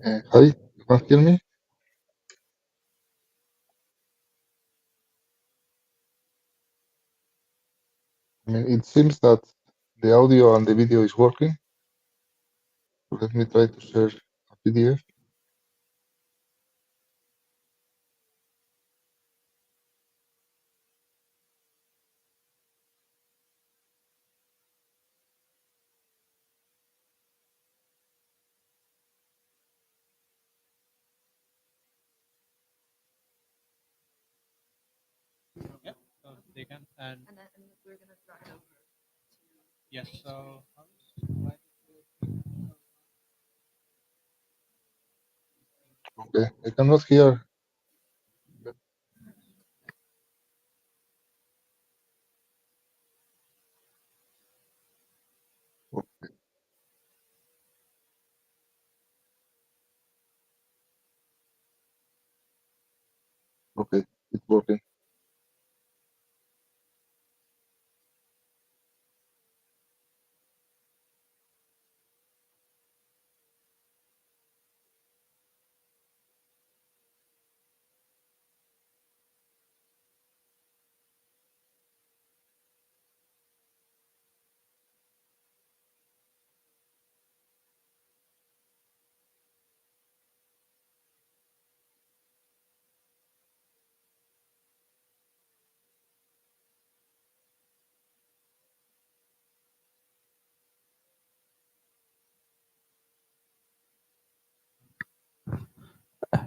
Hi, you can hear me? I mean, it seems that the audio and the video is working. So let me try to share a PDF. Yeah, so they can, and we're gonna try it over to yes. So Okay, I cannot hear. Okay, it's working.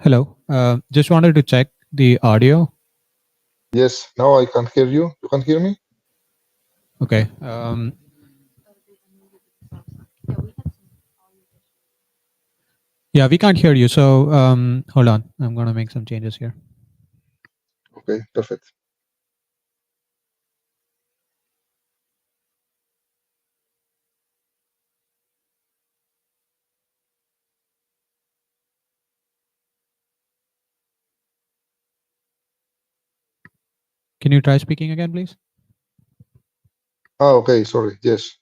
hello. Just wanted to check the audio. Yes, now I can hear you. You can hear me? Okay. Yeah, we can't hear you. So hold on. I'm gonna make some changes here. Okay, perfect. Can you try speaking again, please? Ah, okay, sorry. Yes.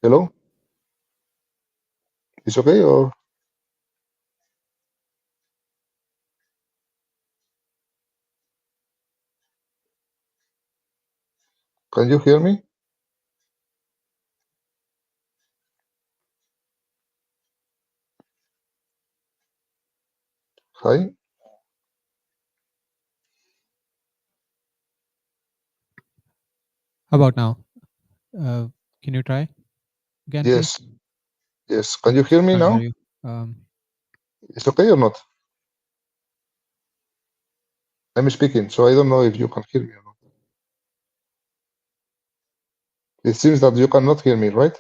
Hello? It's okay or can you hear me? Hi? How about now? Can you try again, please? Yes. Yes. Can you hear me Can't hear now? you. It's okay or not? I'm speaking, so I don't know if you can hear me or not. It seems that you cannot hear me, right?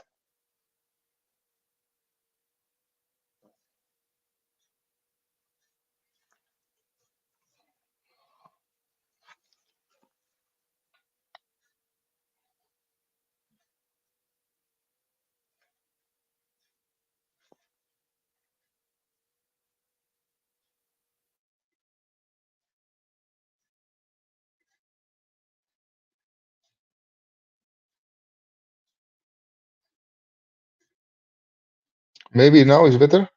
Maybe now is better.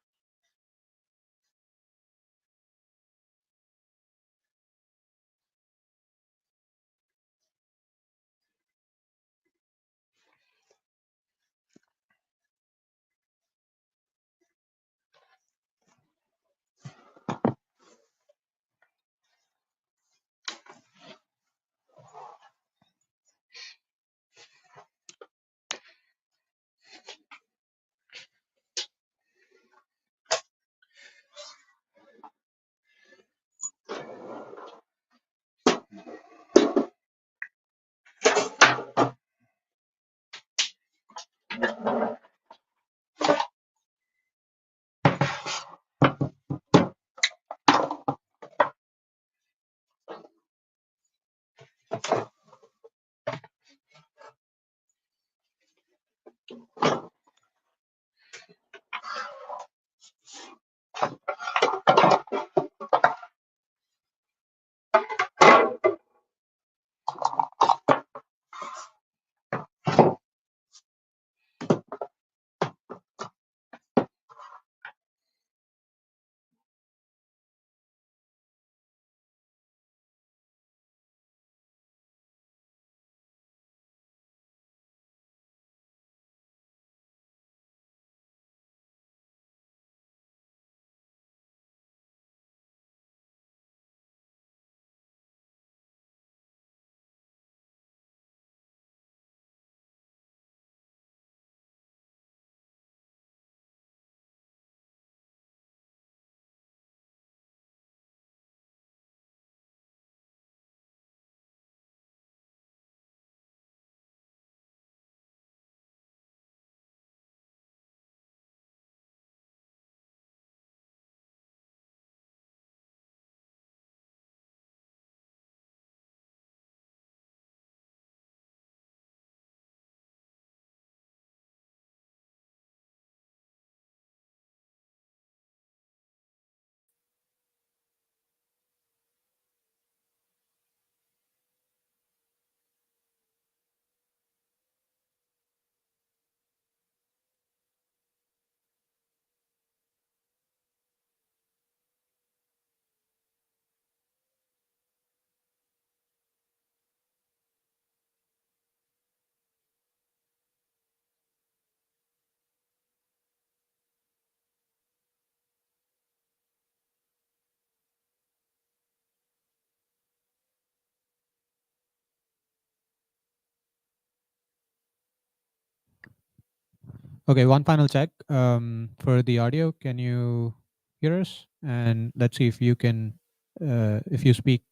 Okay, one final check for the audio. Can you hear us? And let's see if you can, if you speak.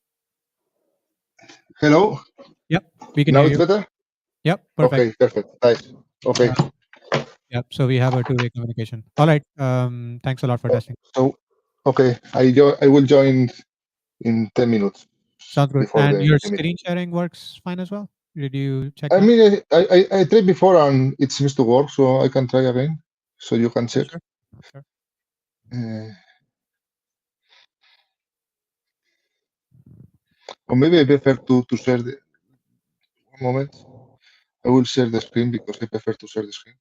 Hello. Yep, we can Now hear it's you. better. Yep, perfect. Okay, perfect. Nice. Okay. Uh, yep. So we have a two-way communication. All right. Thanks a lot for testing. So, okay, I will join in 10 minutes Sounds good. before And your the meeting. screen sharing works fine as well. Did you check I that? mean, I tried before and it seems to work, so I can try again. So you can check. Sure. Sure. Uh, or maybe I prefer to share the one moment. I will share the screen because I prefer to share the screen.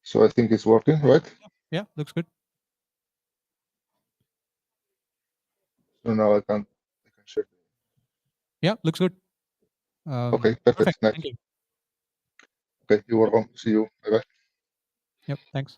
So I think it's working, right? Yeah, looks good. So now I can share. Yeah, looks good. Okay, perfect. Perfect. Nice. Thank you. Okay, you're welcome. See you. Bye bye. Yep. Thanks.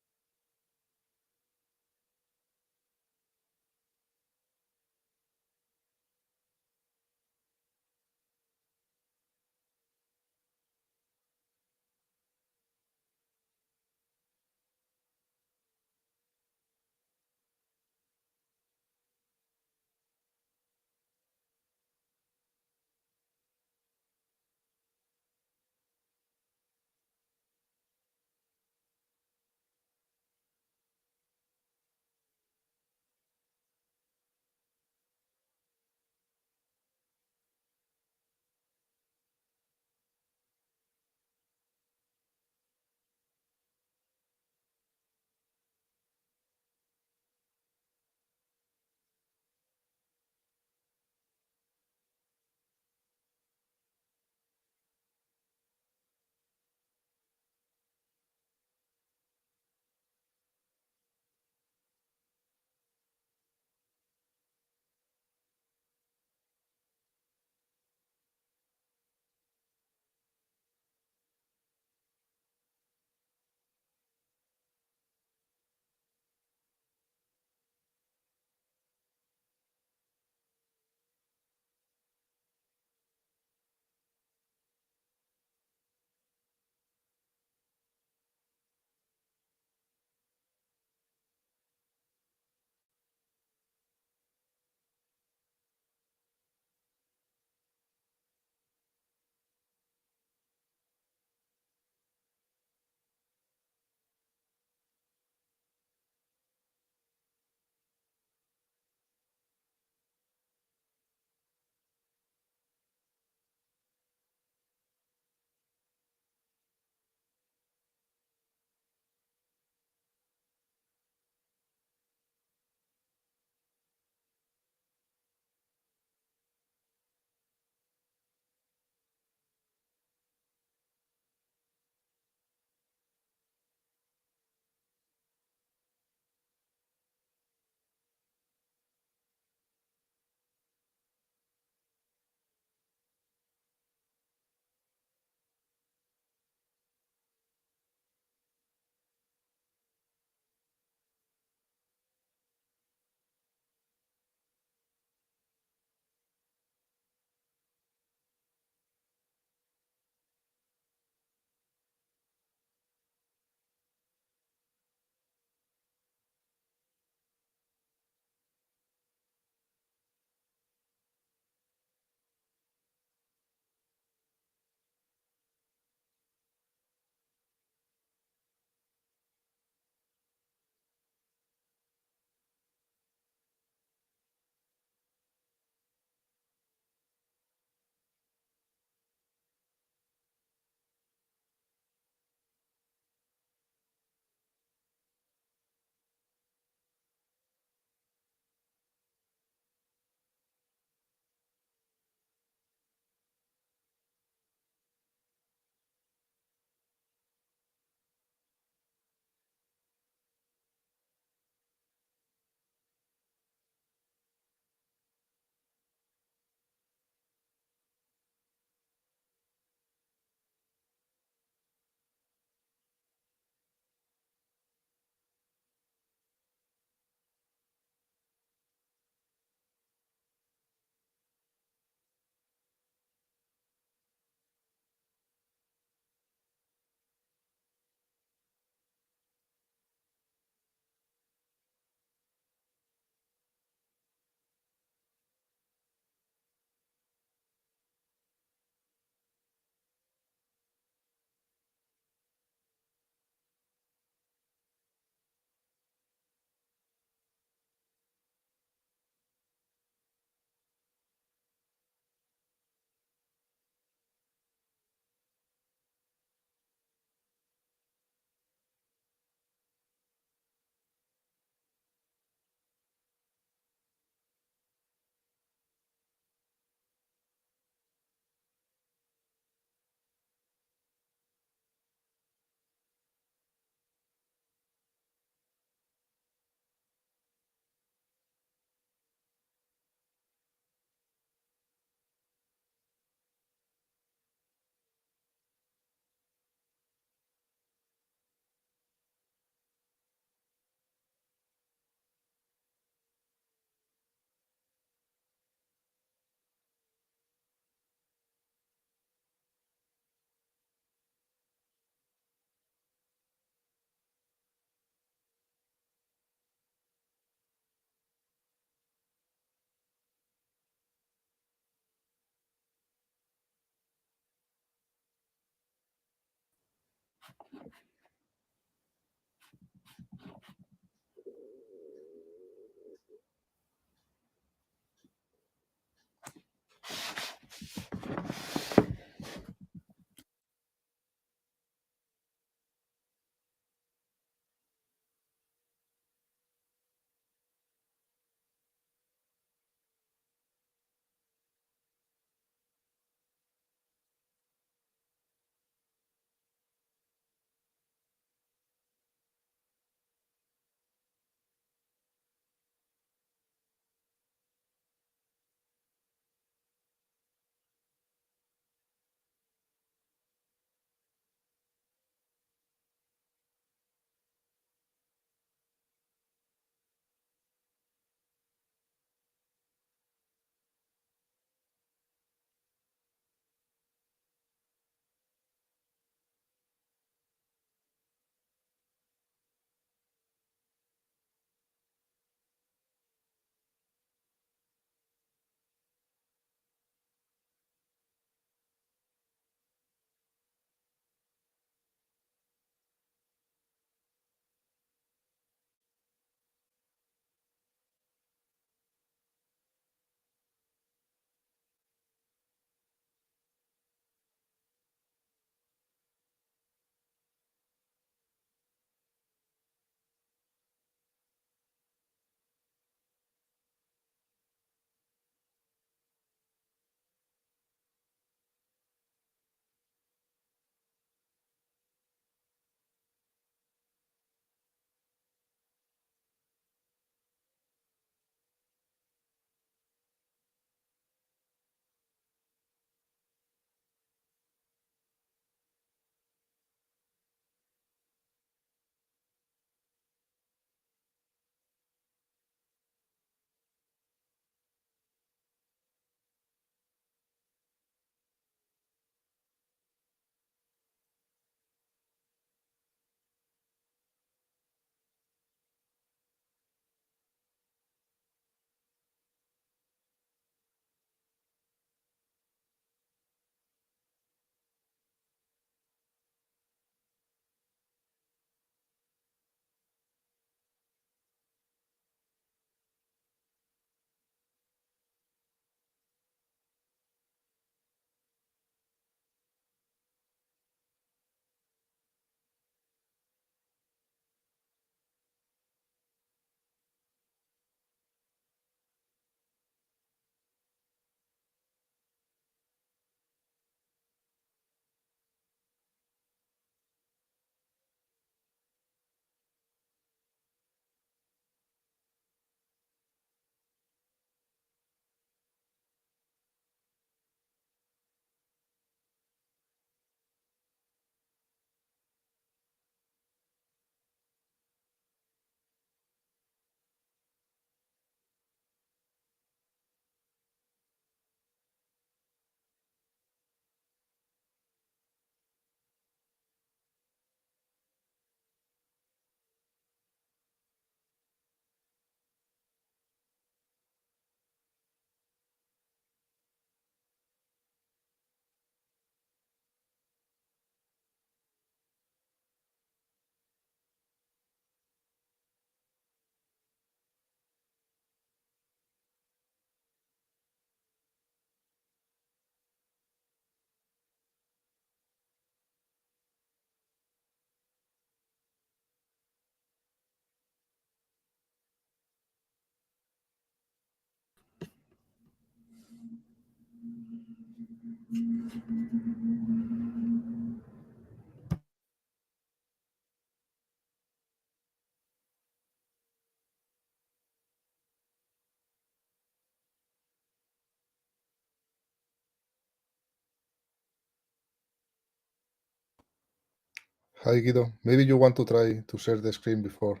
Hi Guido, maybe you want to try to share the screen before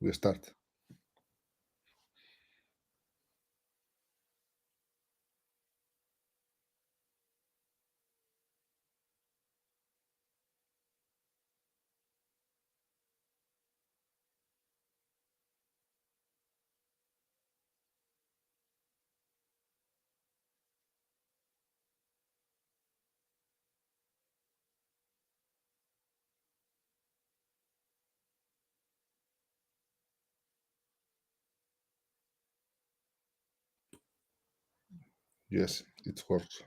we start. Yes, it works.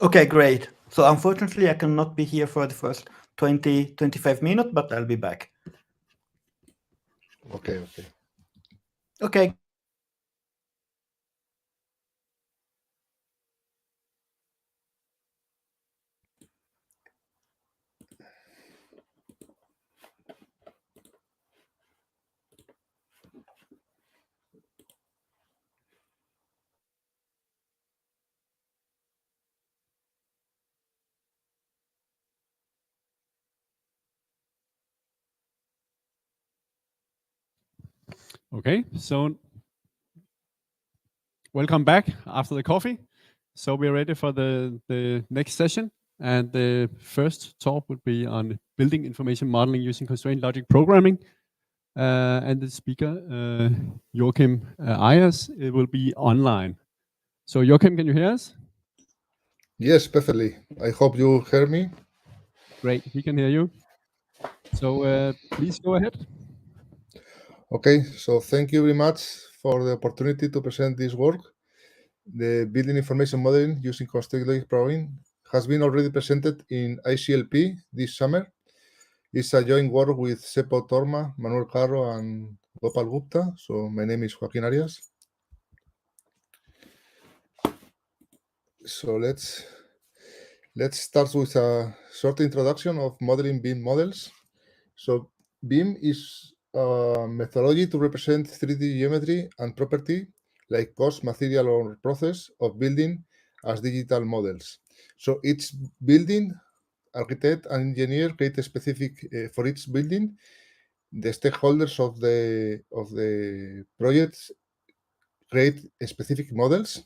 Okay, great. So unfortunately, I cannot be here for the first 20, 25 minutes, but I'll be back. Okay. Okay. Okay, so welcome back after the coffee. So we're ready for the next session. And the first talk would be on building information modeling using constraint logic programming. And the speaker, Joachim Ayers, it will be online. So Joachim, can you hear us? Yes, perfectly. I hope you hear me. Great, we can hear you. So please go ahead. Okay, so thank you very much for the opportunity to present this work. The building information modeling using constraint logic programming has been already presented in ICLP this summer. It's a joint work with Seppo Torma, Manuel Carro, and Gopal Gupta. So my name is Joaquin Arias. So let's start with a short introduction of modeling BIM models. So BIM is a methodology to represent 3D geometry and property like cost, material, or process of building as digital models. So each building, architect and engineer create a specific for each building. The stakeholders of the projects create specific models,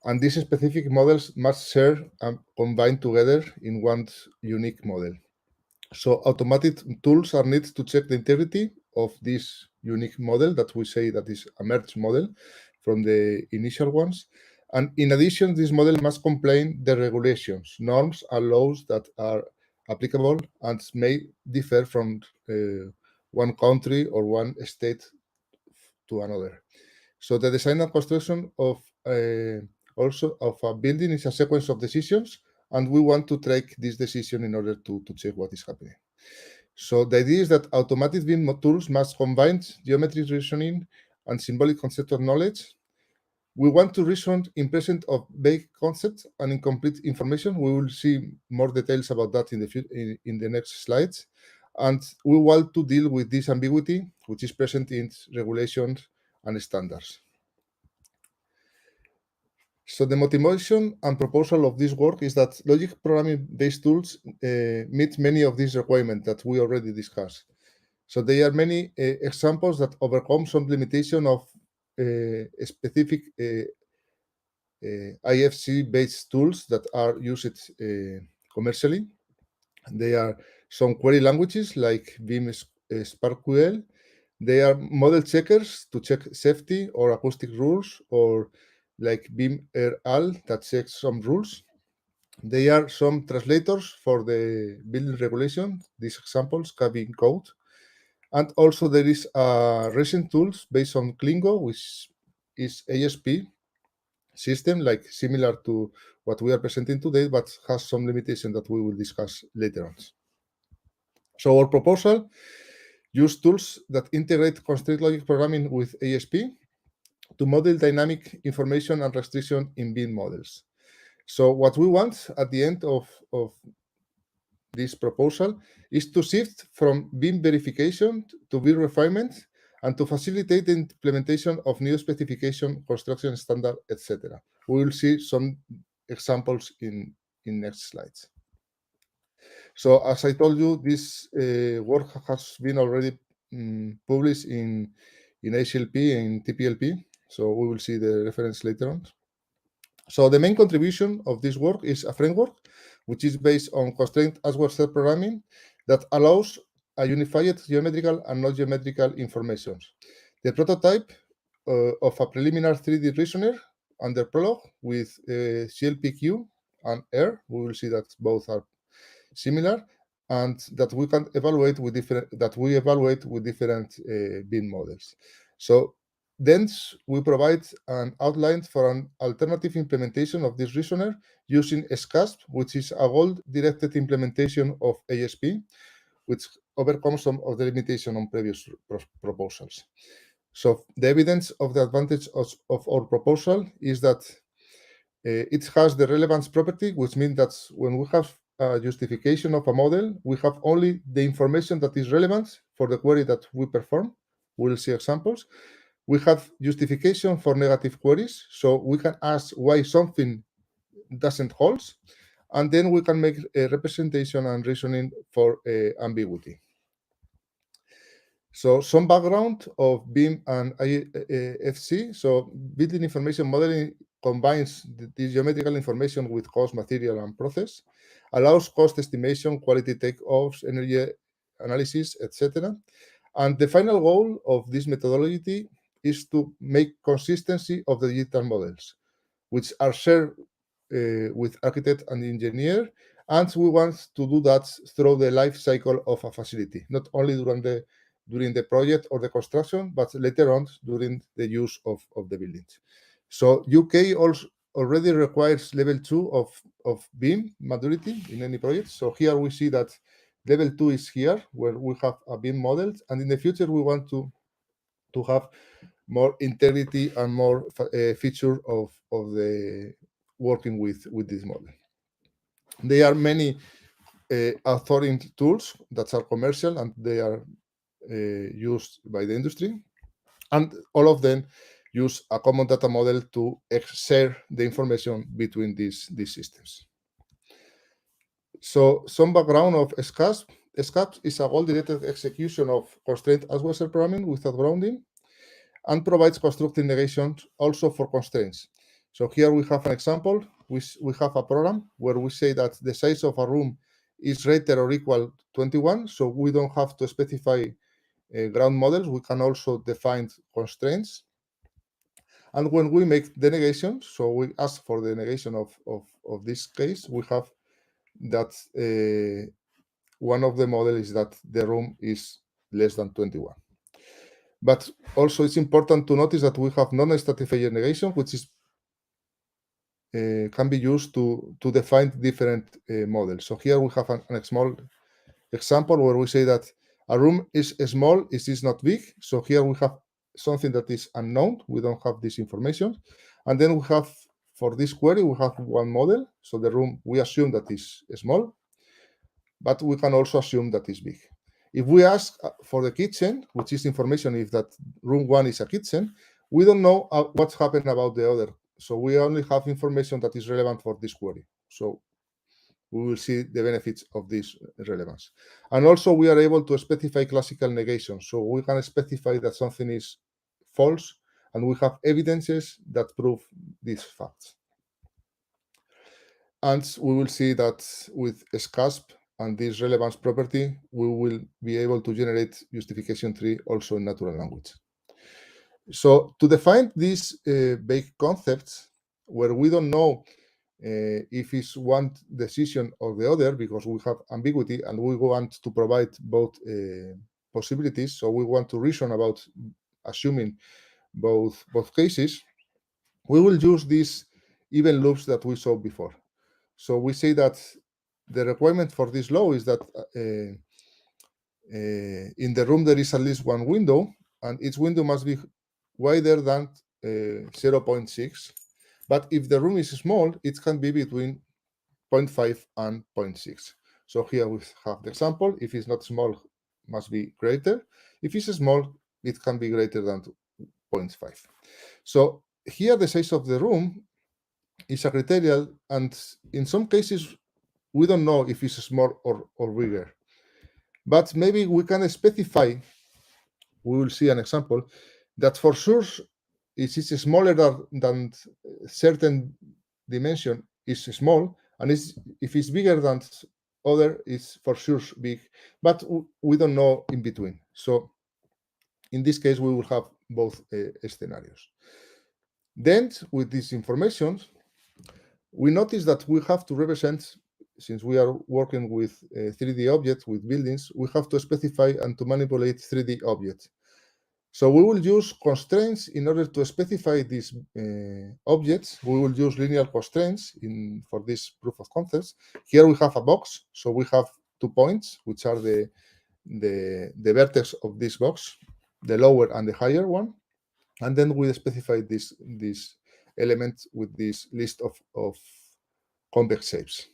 and these specific models must share and combine together in one unique model. So automated tools are needed to check the integrity of this unique model that we say that is a merged model from the initial ones. And in addition, this model must comply the regulations, norms, and laws that are applicable and may differ from one country or one state to another. So the design and construction of also of a building is a sequence of decisions, and we want to take this decision in order to check what is happening. So the idea is that automated BIM tools must combine geometric reasoning and symbolic conceptual knowledge. We want to reason in present of vague concepts and incomplete information. We will see more details about that in the next slides. And we want to deal with this ambiguity, which is present in regulations and standards. So the motivation and proposal of this work is that logic programming-based tools meet many of these requirements that we already discussed. So there are many examples that overcome some limitation of specific IFC-based tools that are used commercially. There are some query languages like Vim SparkQL. They are model checkers to check safety or acoustic rules, or like Vim RL that checks some rules. They are some translators for the building regulation. These examples can be in code. And also there is recent tools based on Klingo, which is ASP system, like similar to what we are presenting today, but has some limitation that we will discuss later on. So our proposal use tools that integrate constraint logic programming with ASP to model dynamic information and restriction in BIM models. So what we want at the end of this proposal is to shift from BIM verification to BIM refinement and to facilitate the implementation of new specification, construction standard, etc. We will see some examples in next slides. So as I told you, this work has been already published in HLP and TPLP. So we will see the reference later on. So the main contribution of this work is a framework which is based on constraint as well self programming that allows a unified geometrical and non-geometrical information. The prototype of a preliminary 3D reasoner under ProLaLa' with CLPQ and R. We will see that both are similar, and that we can evaluate with different BIM models. So then we provide an outline for an alternative implementation of this reasoner using SCASP, which is a goal-directed implementation of ASP, which overcomes some of the limitation on previous proposals. So the evidence of the advantage of our proposal is that it has the relevance property, which means that when we have a justification of a model, we have only the information that is relevant for the query that we perform. We'll see examples. We have justification for negative queries, so we can ask why something doesn't hold, and then we can make a representation and reasoning for ambiguity. So some background of BIM and IFC. So building information modeling combines the geometrical information with cost, material, and process, allows cost estimation, quality takeoffs, energy analysis, etc. And the final goal of this methodology is to make consistency of the digital models, which are shared with architect and engineer. And we want to do that through the life cycle of a facility, not only during the project or the construction, but later on during the use of the buildings. So UK also already requires level 2 of BIM maturity in any project. So here we see that level 2 is here, where we have a BIM model, and in the future we want to have more integrity and more feature of the working with this model. There are many authoring tools that are commercial and they are used by the industry, and all of them use a common data model to share the information between these systems. So some background of SCASP. SCASP is a goal-directed execution of constraint as well as programming without grounding, and provides constructive negations also for constraints. So here we have an example. We have a program where we say that the size of a room is greater or equal to 21, so we don't have to specify ground models. We can also define constraints. And when we make the negation, so we ask for the negation of this case, we have that one of the models is that the room is less than 21. But also it's important to notice that we have non-stratified negation, which is can be used to define different models. So here we have a small example where we say that a room is small, it is not big. So here we have something that is unknown. We don't have this information. And then we have, for this query, we have one model. So the room, we assume that is small, but we can also assume that is big. If we ask for the kitchen, which is information if that room 1 is a kitchen, we don't know what's happened about the other. So we only have information that is relevant for this query. So we will see the benefits of this relevance. And also we are able to specify classical negation. So we can specify that something is false, and we have evidences that prove these facts. And we will see that with SCASP and this relevance property, we will be able to generate justification tree also in natural language. So to define these big concepts, where we don't know if it's one decision or the other, because we have ambiguity and we want to provide both possibilities, so we want to reason about assuming both cases, we will use these even loops that we saw before. So we say that the requirement for this law is that in the room there is at least one window, and each window must be wider than 0.6. But if the room is small, it can be between 0.5 and 0.6. So here we have the example. If it's not small, must be greater. If it's small, it can be greater than 0.5. So here the size of the room is a criterion, and in some cases, we don't know if it's small or bigger. But maybe we can specify, we will see an example, that for sure it is smaller than certain dimension is small, and if it's bigger than other, it's for sure big, but we don't know in between. So in this case, we will have both scenarios. Then with this information, we notice that we have to represent, since we are working with 3D objects, with buildings, we have to specify and to manipulate 3D objects. So we will use constraints in order to specify these objects. We will use linear constraints for this proof of concepts. Here we have a box, so we have 2 points, which are the vertex of this box, the lower and the higher one. And then we specify this element with this list of convex shapes.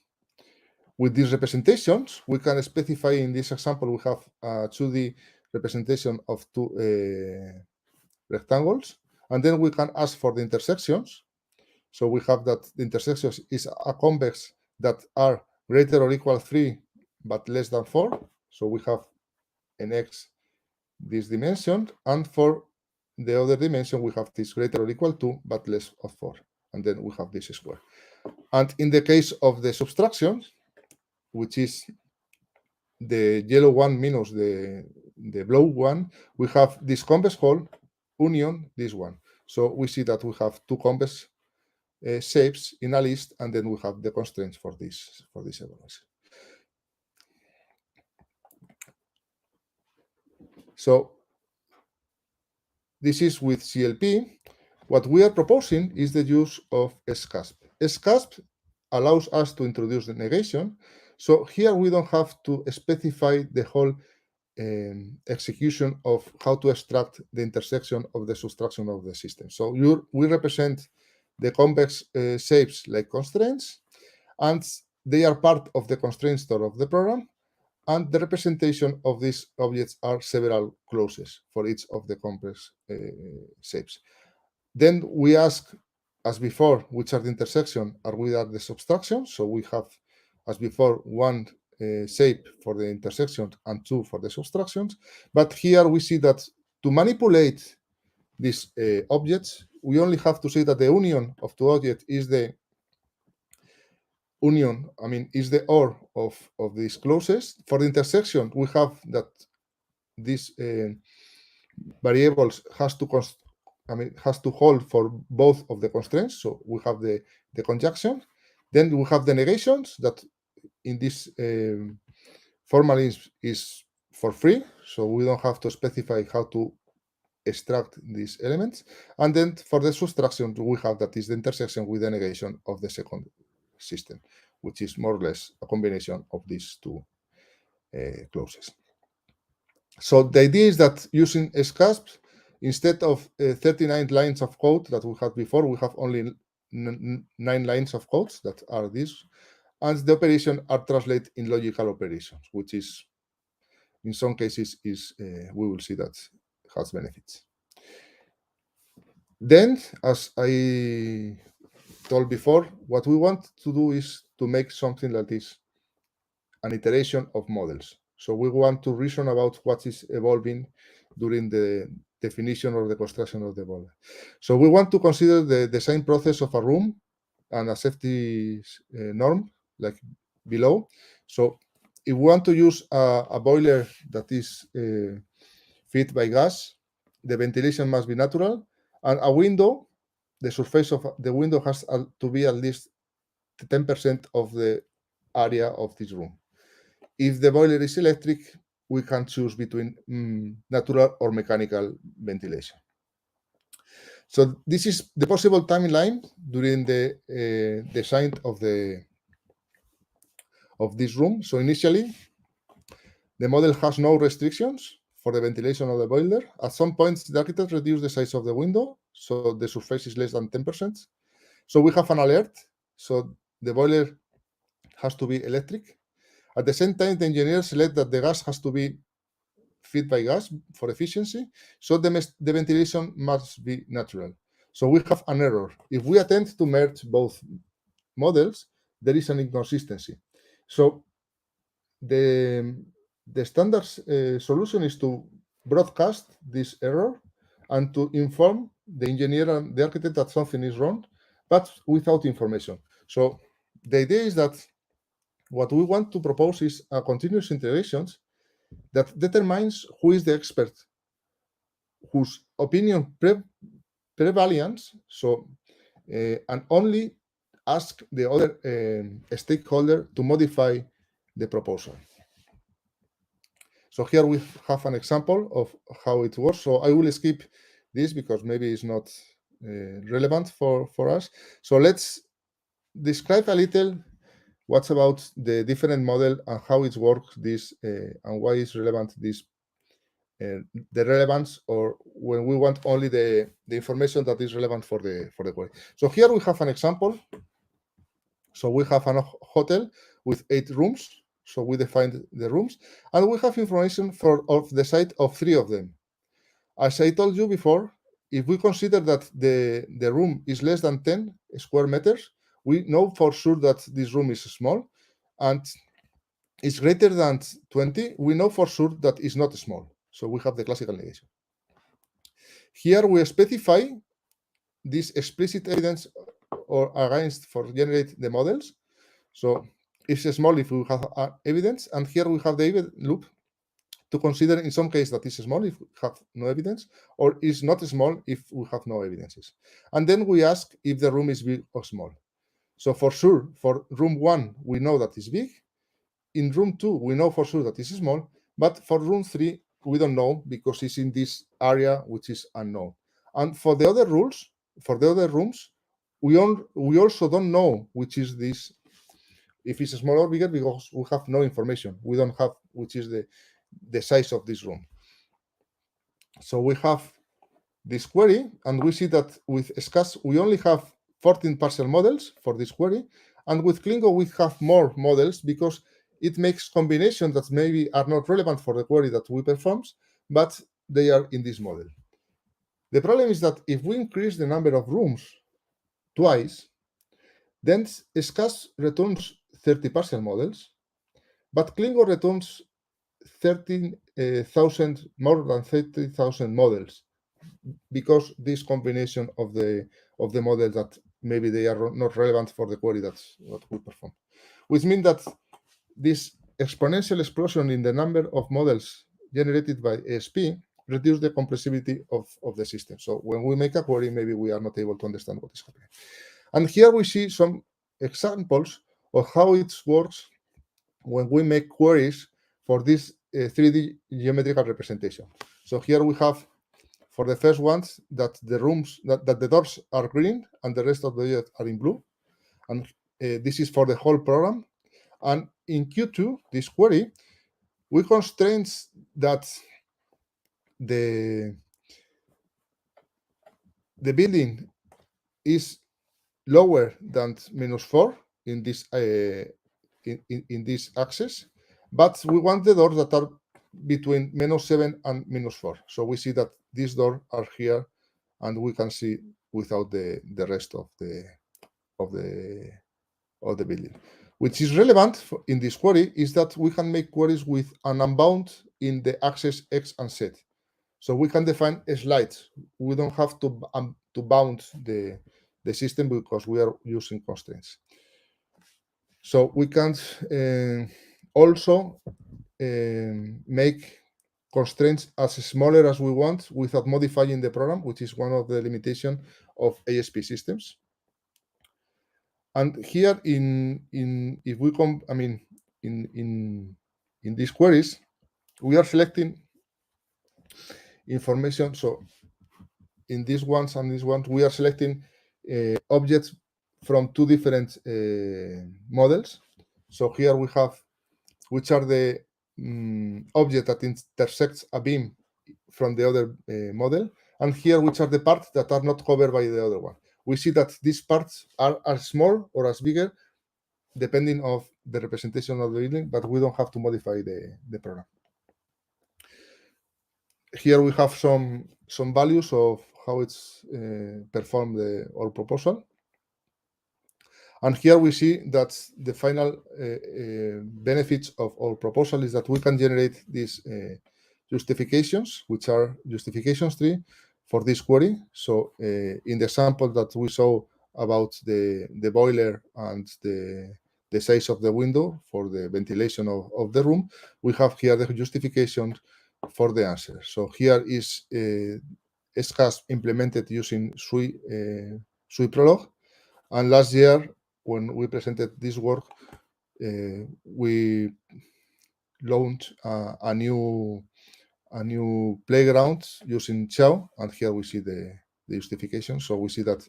With these representations, we can specify, in this example, we have a 2D representation of 2 rectangles, and then we can ask for the intersections. So we have that the intersections is a convex that are greater or equal 3, but less than 4. So we have an x this dimension, and for the other dimension, we have this greater or equal to, but less of 4. And then we have this square. And in the case of the subtraction, which is the yellow one minus the blue one, we have this convex hole union this one. So we see that we have 2 convex shapes in a list, and then we have the constraints for this evaluation. So this is with CLP. What we are proposing is the use of SCASP. SCASP allows us to introduce the negation. So here we don't have to specify the whole execution of how to extract the intersection of the subtraction of the system. So we represent the convex shapes like constraints, and they are part of the constraint store of the program. And the representation of these objects are several clauses for each of the convex shapes. Then we ask, as before, which are the intersection and which are the subtraction. So we have, as before, 1 shape for the intersection and 2 for the subtractions. But here we see that to manipulate these objects, we only have to say that the union of 2 objects is the union, is the OR of these clauses. For the intersection, we have that these variables has to hold for both of the constraints. So we have the conjunction. Then we have the negations that in this formally is for free. So we don't have to specify how to extract these elements. And then for the subtraction, we have that is the intersection with the negation of the second system, which is more or less a combination of these 2 clauses. So the idea is that using SCASP, instead of 39 lines of code that we had before, we have only 9 lines of codes that are these, and the operation are translated in logical operations, which is, in some cases, we will see that has benefits. Then, as I told before, what we want to do is to make something that is an iteration of models. So we want to reason about what is evolving during the definition or the construction of the model. So we want to consider the design process of a room and a safety norm, like below. So if we want to use a boiler that is fed by gas, the ventilation must be natural, and a window, the surface of the window has to be at least 10% of the area of this room. If the boiler is electric, we can choose between natural or mechanical ventilation. So this is the possible timeline during the design of this room. So initially, the model has no restrictions for the ventilation of the boiler. At some points, the architect reduced the size of the window, so the surface is less than 10%. So we have an alert. So the boiler has to be electric. At the same time, the engineers select that the gas has to be fed by gas for efficiency. So the ventilation must be natural. So we have an error. If we attempt to merge both models, there is an inconsistency. So the standard solution is to broadcast this error and to inform the engineer and the architect that something is wrong, but without information. So the idea is that what we want to propose is a continuous integration that determines who is the expert, whose opinion prevalence, so and only ask the other stakeholder to modify the proposal. So here we have an example of how it works. So I will skip this because maybe it's not relevant for us. So let's describe a little what's about the different model and how it works this and why it's relevant this the relevance, or when we want only the information that is relevant for the query. So here we have an example. So we have a hotel with 8 rooms. So we defined the rooms, and we have information of the site of 3 of them. As I told you before, if we consider that the room is less than 10 square meters, we know for sure that this room is small, and it's greater than 20, we know for sure that it's not small. So we have the classical negation. Here we specify this explicit evidence or against for generate the models. So it's small if we have evidence, and here we have the loop to consider in some case that is small if we have no evidence, or is not small if we have no evidences. And then we ask if the room is big or small. So for sure, for room 1, we know that it's big. In room 2, we know for sure that it's small, but for room 3, we don't know because it's in this area which is unknown. And for the other rules, for the other rooms, we also don't know which is this, if it's small or bigger, because we have no information. We don't have which is the size of this room. So we have this query, and we see that with SCAS, we only have 14 partial models for this query. And with Klingo, we have more models because it makes combinations that maybe are not relevant for the query that we perform, but they are in this model. The problem is that if we increase the number of rooms twice, then SCAS returns 30 partial models, but Klingo returns 13,000, more than 30,000 models, because this combination of the models that maybe they are not relevant for the query that's what we perform, which means that this exponential explosion in the number of models generated by ASP reduce the complexity of the system. So when we make a query, maybe we are not able to understand what is happening. And here we see some examples of how it works when we make queries for this 3D geometrical representation. So here we have, for the first ones, that the rooms, that the doors are green and the rest of the objects are in blue. And this is for the whole program. And in Q2, this query, we constrain that the building is lower than -4 in this in this axis, but we want the doors that are between -7 and -4. So we see that these doors are here, and we can see without the rest of the building. Which is relevant in this query is that we can make queries with an unbound in the axis X and Z. So we can define slides. We don't have to bound the system because we are using constraints. So we can also make constraints as smaller as we want without modifying the program, which is one of the limitations of ASP systems. And here if we come, I mean, in these queries, we are selecting information. So in these ones and these ones, we are selecting objects from 2 different models. So here we have which are the object that intersects a beam from the other model, and here which are the parts that are not covered by the other one. we see that these parts are as small or as bigger, depending of the representation of the building, but we don't have to modify the program. Here we have some values of how it's performed our proposal. And here we see that the final benefits of our proposal is that we can generate these justifications, which are justifications tree for this query. So in the sample that we saw about the boiler and the size of the window for the ventilation of the room, we have here the justification for the answer. So here is SCAS implemented using SUI ProLaLa'. And last year, when we presented this work, we launched a new playground using Chow, and here we see the justification. So we see that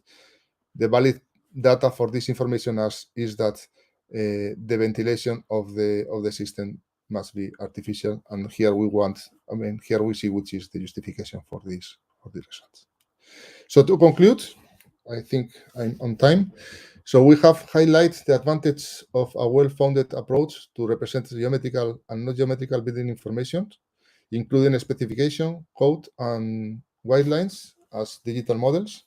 the valid data for this information is that the ventilation of the system must be artificial, and here here we see which is the justification for these results. So to conclude, I think I'm on time. So we have highlighted the advantage of a well-founded approach to represent geometrical and non-geometrical building information, including a specification, code, and guidelines as digital models.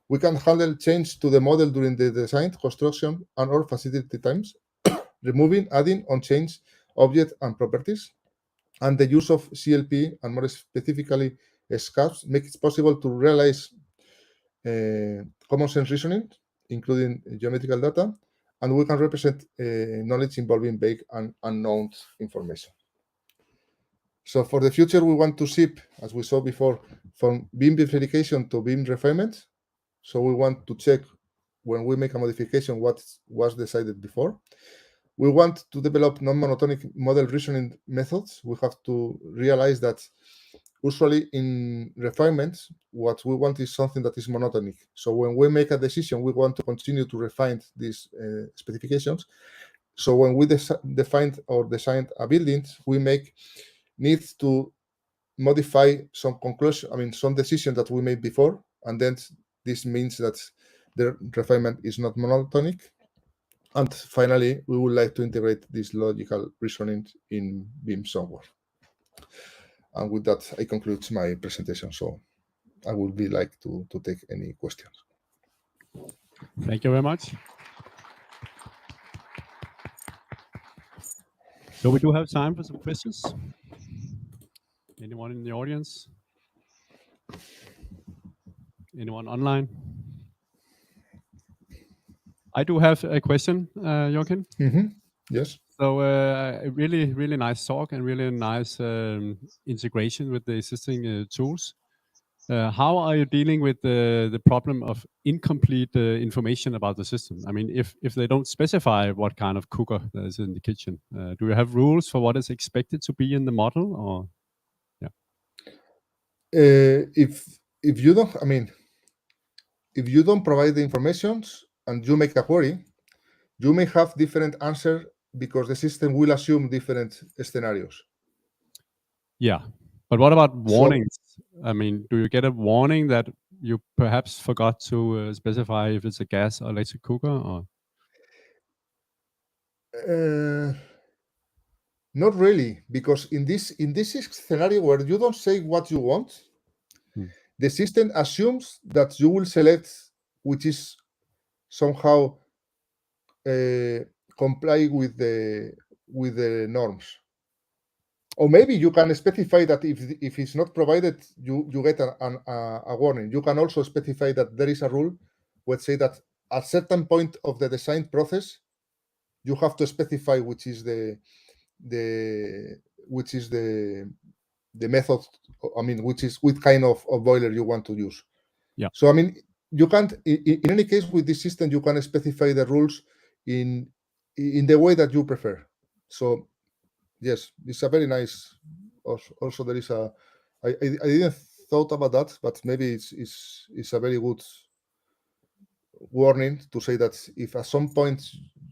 We can handle change to the model during the design, construction, and/or facility times, removing, adding, on change, object, and properties. And the use of CLP, and more specifically SCAPs, makes it possible to realize common sense reasoning, including geometrical data, and we can represent knowledge involving vague and unknown information. So for the future, we want to shift, as we saw before, from beam verification to beam refinement. So we want to check when we make a modification what was decided before. We want to develop non-monotonic model reasoning methods. We have to realize that usually in refinements, what we want is something that is monotonic. So when we make a decision, we want to continue to refine these specifications. So when we defined or designed a building, we need to modify some conclusion, some decision that we made before, and then this means that the refinement is not monotonic. And finally, we would like to integrate this logical reasoning in BIM software. And with that, I conclude my presentation. So I would be like to take any questions. Thank you very much. So we do have time for some questions. Anyone in the audience? Anyone online? I do have a question, Jochen. Yes. So a really nice talk and really nice integration with the existing tools. How are you dealing with the problem of incomplete information about the system? I mean, if they don't specify what kind of cooker there is in the kitchen, do you have rules for what is expected to be in the model, or? If you don't, if you don't provide the information and you make a query, you may have different answers because the system will assume different scenarios. Yeah, but what about warnings? Do you get a warning that you perhaps forgot to specify if it's a gas or electric cooker, or? Not really, because in this scenario where you don't say what you want, the system assumes that you will select which is somehow comply with the norms. Or maybe you can specify that if it's not provided, you get a warning. You can also specify that there is a rule which say that at certain point of the design process, you have to specify which is the method. Which kind of boiler you want to use. Yeah. So you can't. In any case, with this system, you can specify the rules in the way that you prefer. So yes, it's a very nice. Also, there is a. I didn't thought about that, but maybe it's a very good warning to say that if at some point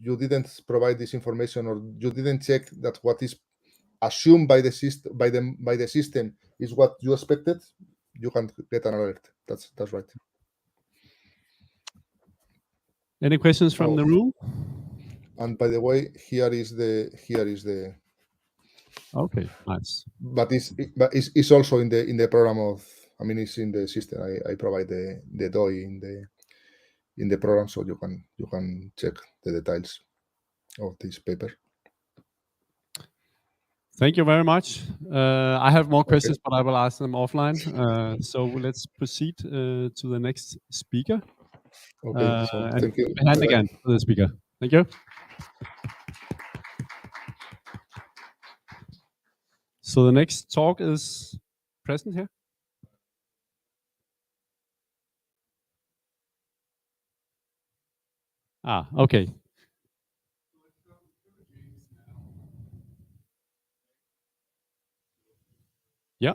you didn't provide this information or you didn't check that what is assumed by the system is what you expected, you can get an alert. That's right. Any questions from the room? And by the way, here is the. Okay, nice. But it's also in the program of. I mean, it's in the system. I provide the DOI in the program, so you can check the details of this paper. Thank you very much. I have more questions, but I will ask them offline. So let's proceed to the next speaker. Okay, so thank you. Hand again to the speaker. Thank you. So the next talk is present here. Okay. Yeah.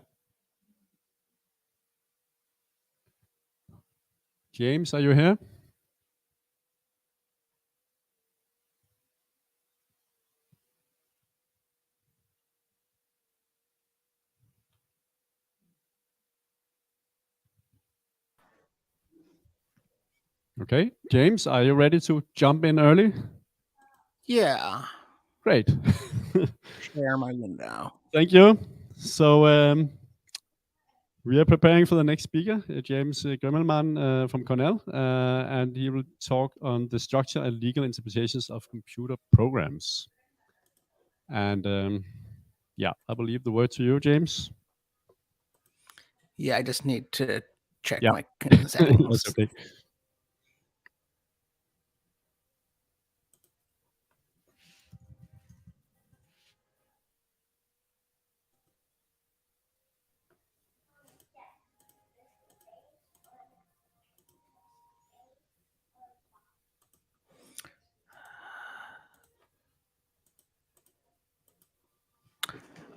James, are you here? Okay. James, are you ready to jump in early? Yeah. Great. Share my window. Thank you. So we are preparing for the next speaker, James Grimmelmann from Cornell, and he will talk on the structure and legal interpretations of computer programs. And yeah, I will leave the word to you, James. Yeah, I just need to check Yeah. my settings. That's okay.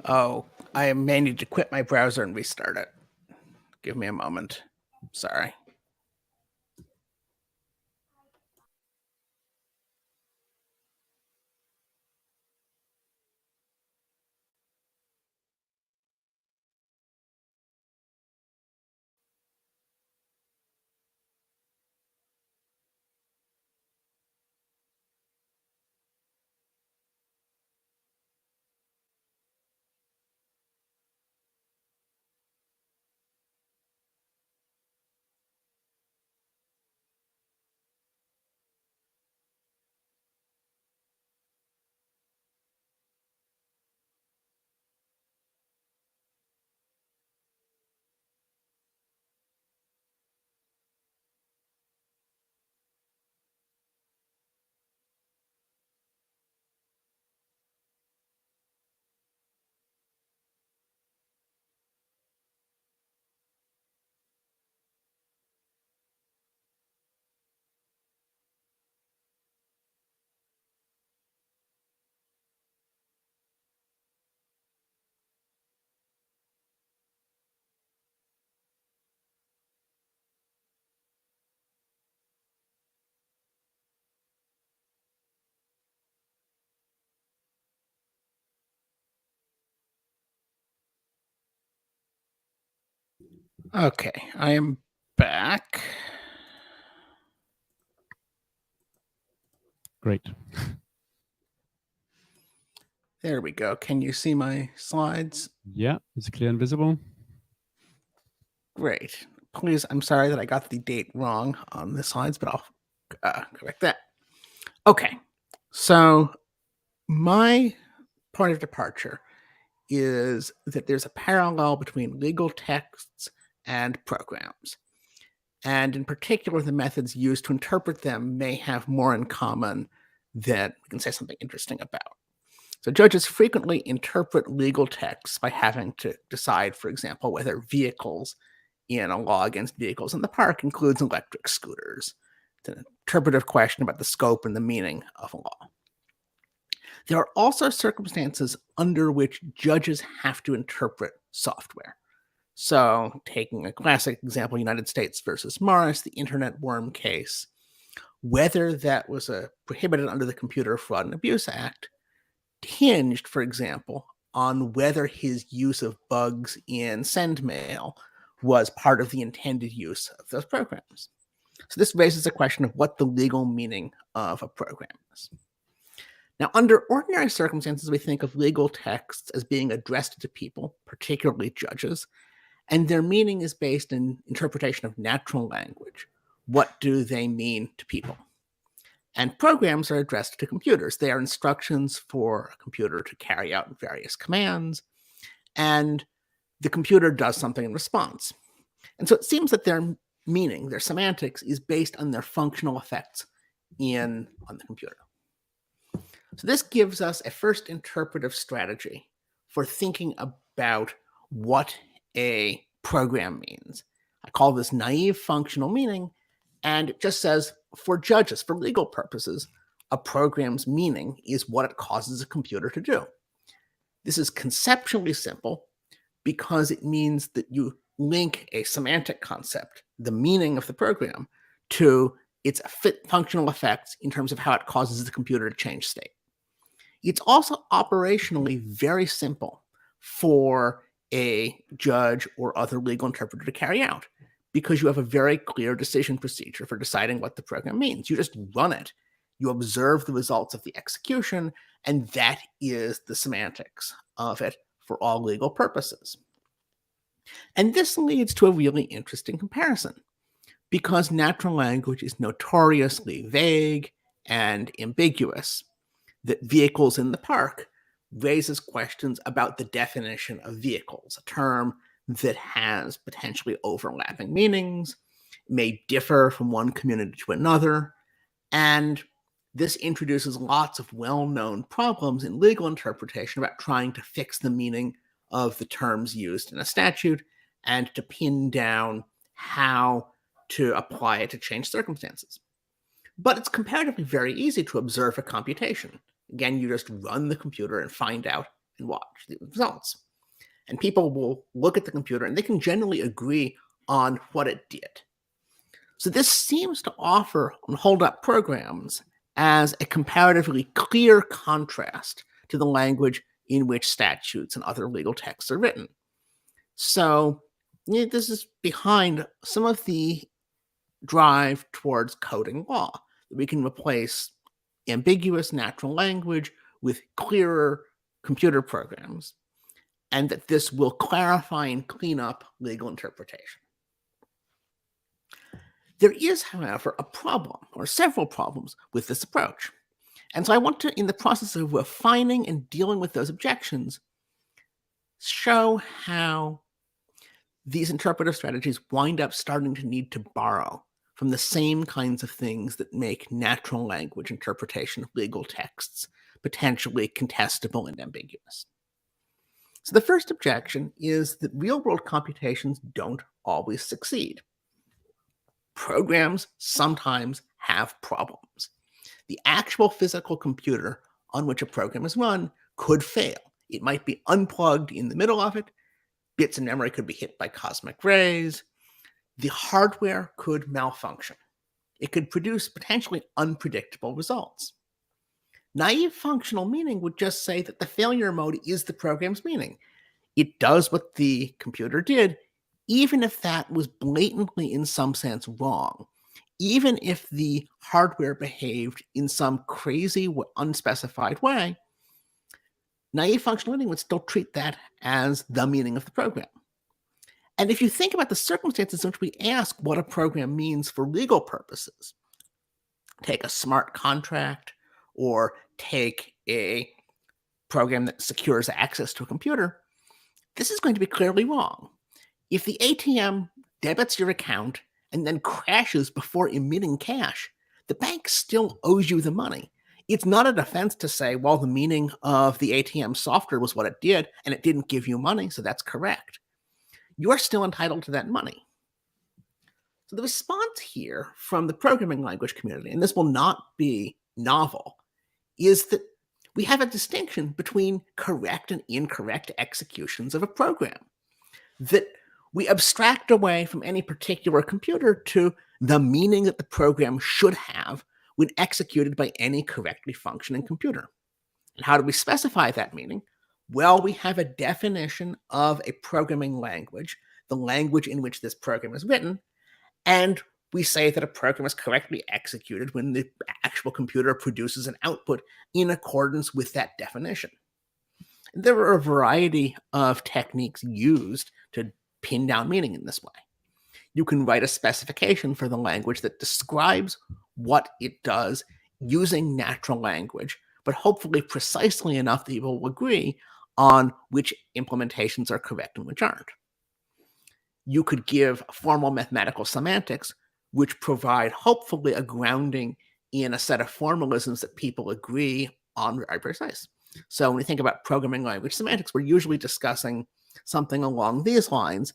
Oh, I may need to quit my browser and restart it. Give me a moment. Sorry. Okay, I am back. Great. There we go. Can you see my slides? Yeah, it's clear and visible. Great. Please, I'm sorry that I got the date wrong on the slides, but I'll correct that. Okay, so my point of departure is that there's a parallel between legal texts and programs. And in particular, the methods used to interpret them may have more in common that we can say something interesting about. So judges frequently interpret legal texts by having to decide, for example, whether vehicles in a law against vehicles in the park includes electric scooters. It's an interpretive question about the scope and the meaning of a law. There are also circumstances under which judges have to interpret software. So, taking a classic example, United States versus Morris, the internet worm case, whether that was prohibited under the Computer Fraud and Abuse Act hinged, for example, on whether his use of bugs in SendMail was part of the intended use of those programs. So this raises a question of what the legal meaning of a program is. Now, under ordinary circumstances, we think of legal texts as being addressed to people, particularly judges, and their meaning is based in interpretation of natural language. What do they mean to people? And programs are addressed to computers. They are instructions for a computer to carry out various commands, and the computer does something in response. And so it seems that their meaning, their semantics, is based on their functional effects on the computer. So this gives us a first interpretive strategy for thinking about what a program means. I call this naive functional meaning, and it just says, for judges, for legal purposes, a program's meaning is what it causes a computer to do. This is conceptually simple because it means that you link a semantic concept, the meaning of the program, to its functional effects in terms of how it causes the computer to change state. It's also operationally very simple for a judge or other legal interpreter to carry out because you have a very clear decision procedure for deciding what the program means. You just run it. You observe the results of the execution, and that is the semantics of it for all legal purposes. And this leads to a really interesting comparison because natural language is notoriously vague and ambiguous. That vehicles in the park raises questions about the definition of vehicles, a term that has potentially overlapping meanings, may differ from one community to another, and this introduces lots of well-known problems in legal interpretation about trying to fix the meaning of the terms used in a statute and to pin down how to apply it to change circumstances. But it's comparatively very easy to observe a computation. Again, you just run the computer and find out and watch the results. And people will look at the computer and they can generally agree on what it did. So this seems to offer and hold up programs as a comparatively clear contrast to the language in which statutes and other legal texts are written. So this is behind some of the drive towards coding law. We can replace ambiguous natural language with clearer computer programs, and that this will clarify and clean up legal interpretation. There is, however, a problem, or several problems, with this approach. And so I want to, in the process of refining and dealing with those objections, show how these interpretive strategies wind up starting to need to borrow from the same kinds of things that make natural language interpretation of legal texts potentially contestable and ambiguous. So the first objection is that real-world computations don't always succeed. Programs sometimes have problems. The actual physical computer on which a program is run could fail. It might be unplugged in the middle of it. Bits of memory could be hit by cosmic rays. The hardware could malfunction. It could produce potentially unpredictable results. Naive functional meaning would just say that the failure mode is the program's meaning. It does what the computer did, even if that was blatantly in some sense wrong, even if the hardware behaved in some crazy, unspecified way. Naive functional meaning would still treat that as the meaning of the program. And if you think about the circumstances in which we ask what a program means for legal purposes, take a smart contract or take a program that secures access to a computer, this is going to be clearly wrong. If the ATM debits your account and then crashes before emitting cash, the bank still owes you the money. It's not a defense to say, well, the meaning of the ATM software was what it did, and it didn't give you money, so that's correct. You are still entitled to that money. So the response here from the programming language community, and this will not be novel, is that we have a distinction between correct and incorrect executions of a program. That we abstract away from any particular computer to the meaning that the program should have when executed by any correctly functioning computer. And how do we specify that meaning? Well, we have a definition of a programming language, the language in which this program is written, and We say that a program is correctly executed when the actual computer produces an output in accordance with that definition. There are a variety of techniques used to pin down meaning in this way. You can write a specification for the language that describes what it does using natural language, but hopefully precisely enough that people will agree on which implementations are correct and which aren't. You could give formal mathematical semantics, which provide hopefully a grounding in a set of formalisms that people agree on are precise. So when we think about programming language semantics, we're usually discussing something along these lines,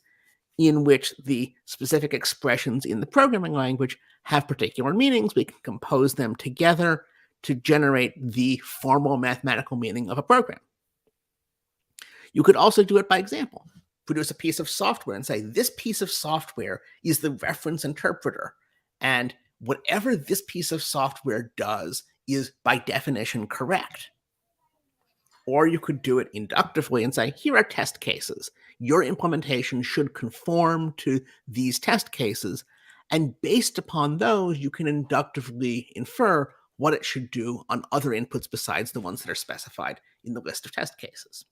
in which the specific expressions in the programming language have particular meanings. We can compose them together to generate the formal mathematical meaning of a program. You could also do it by example. Produce a piece of software and say, this piece of software is the reference interpreter, and whatever this piece of software does is by definition correct. Or you could do it inductively and say, here are test cases. Your implementation should conform to these test cases, and based upon those, you can inductively infer what it should do on other inputs besides the ones that are specified in the list of test cases.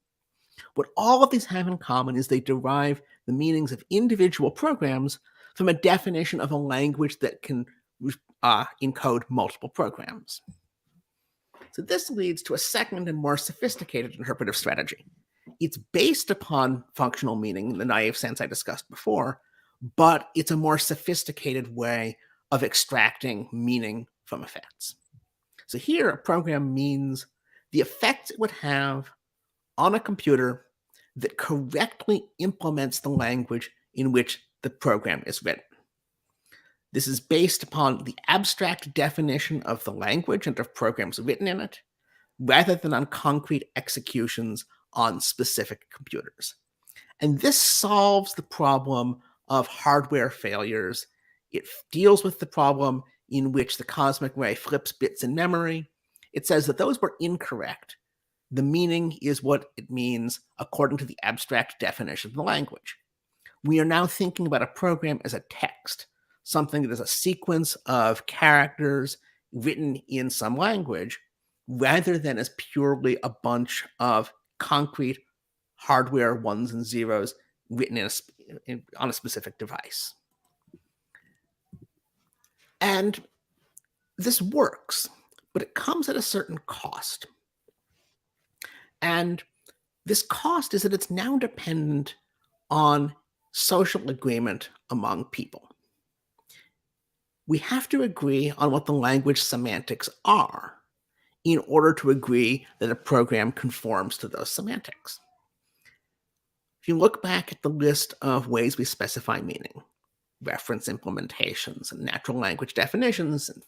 What all of these have in common is they derive the meanings of individual programs from a definition of a language that can encode multiple programs. So this leads to a second and more sophisticated interpretive strategy. It's based upon functional meaning in the naive sense I discussed before, but it's a more sophisticated way of extracting meaning from effects. So here, a program means the effects it would have on a computer that correctly implements the language in which the program is written. This is based upon the abstract definition of the language and of programs written in it, rather than on concrete executions on specific computers. And this solves the problem of hardware failures. It deals with the problem in which the cosmic ray flips bits in memory. It says that those were incorrect. The meaning is what it means according to the abstract definition of the language. We are now thinking about a program as a text, something that is a sequence of characters written in some language, rather than as purely a bunch of concrete hardware ones and zeros written on a specific device. And this works, but it comes at a certain cost. And this cost is that it's now dependent on social agreement among people. We have to agree on what the language semantics are in order to agree that a program conforms to those semantics. If you look back at the list of ways we specify meaning, reference implementations and natural language definitions and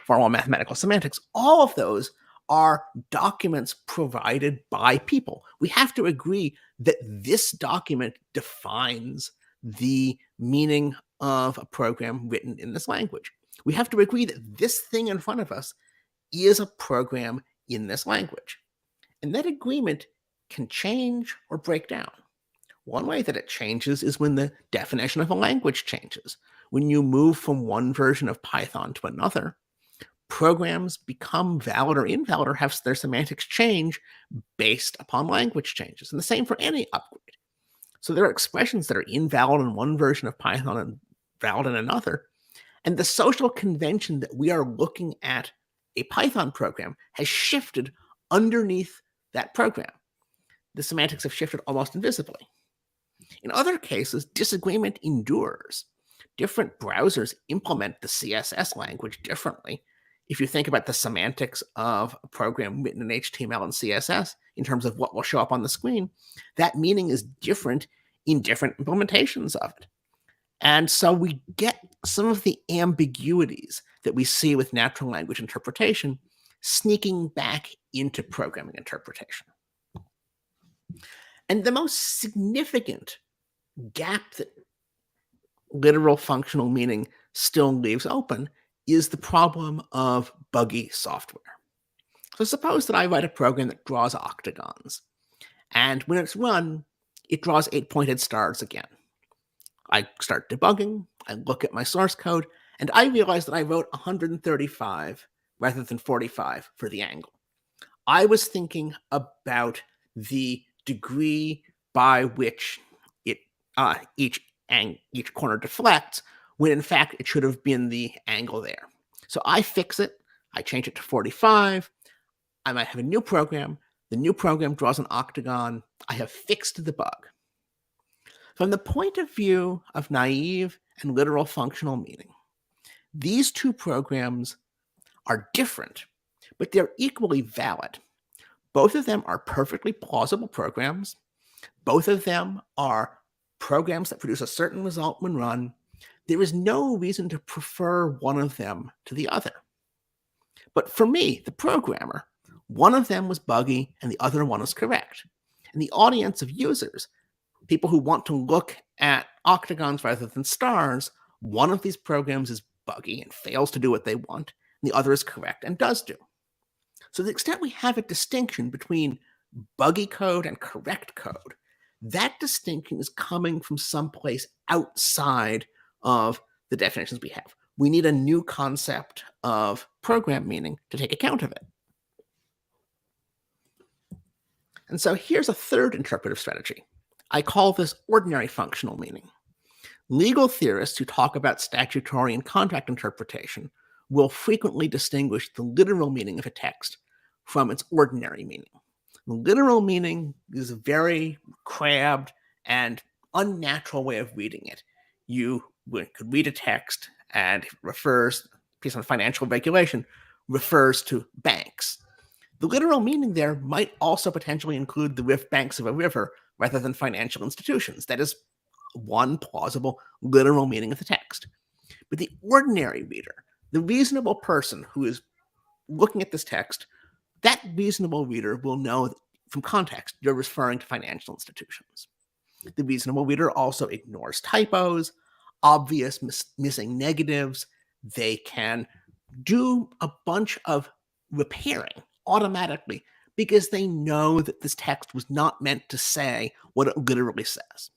formal mathematical semantics, all of those are documents provided by people. We have to agree that this document defines the meaning of a program written in this language. We have to agree that this thing in front of us is a program in this language. And that agreement can change or break down. One way that it changes is when the definition of a language changes. When you move from one version of Python to another, programs become valid or invalid or have their semantics change based upon language changes. And the same for any upgrade. So there are expressions that are invalid in one version of Python and valid in another. And the social convention that we are looking at a Python program has shifted underneath that program. The semantics have shifted almost invisibly. In other cases, disagreement endures. Different browsers implement the CSS language differently. If you think about the semantics of a program written in HTML and CSS in terms of what will show up on the screen, that meaning is different in different implementations of it. And so we get some of the ambiguities that we see with natural language interpretation sneaking back into programming interpretation. And the most significant gap that literal functional meaning still leaves open is the problem of buggy software. So suppose that I write a program that draws octagons, and when it's run, it draws 8-pointed stars again. I start debugging, I look at my source code, And I realized that I wrote 135 rather than 45 for the angle. I was thinking about the degree by which each corner deflects, when in fact it should have been the angle there. So I fix it. I change it to 45. I might have a new program. The new program draws an octagon. I have fixed the bug. From the point of view of naive and literal functional meaning, these two programs are different, but they're equally valid. Both of them are perfectly plausible programs. Both of them are programs that produce a certain result when run. There is no reason to prefer one of them to the other. But for me, the programmer, one of them was buggy and the other one was correct. And the audience of users, people who want to look at octagons rather than stars, one of these programs is buggy and fails to do what they want, and the other is correct and does do. So to the extent we have a distinction between buggy code and correct code, that distinction is coming from someplace outside of the definitions we have. We need a new concept of program meaning to take account of it. And so here's a third interpretive strategy. I call this ordinary functional meaning. Legal theorists who talk about statutory and contract interpretation will frequently distinguish the literal meaning of a text from its ordinary meaning. The literal meaning is a very crabbed and unnatural way of reading it. You could read a text and it refers, based on financial regulation, refers to banks. The literal meaning there might also potentially include the banks of a river rather than financial institutions. That is one plausible literal meaning of the text. But the ordinary reader, the reasonable person who is looking at this text, that reasonable reader will know from context you're referring to financial institutions. The reasonable reader also ignores typos, obvious missing negatives. They can do a bunch of repairing automatically because they know that this text was not meant to say what it literally says.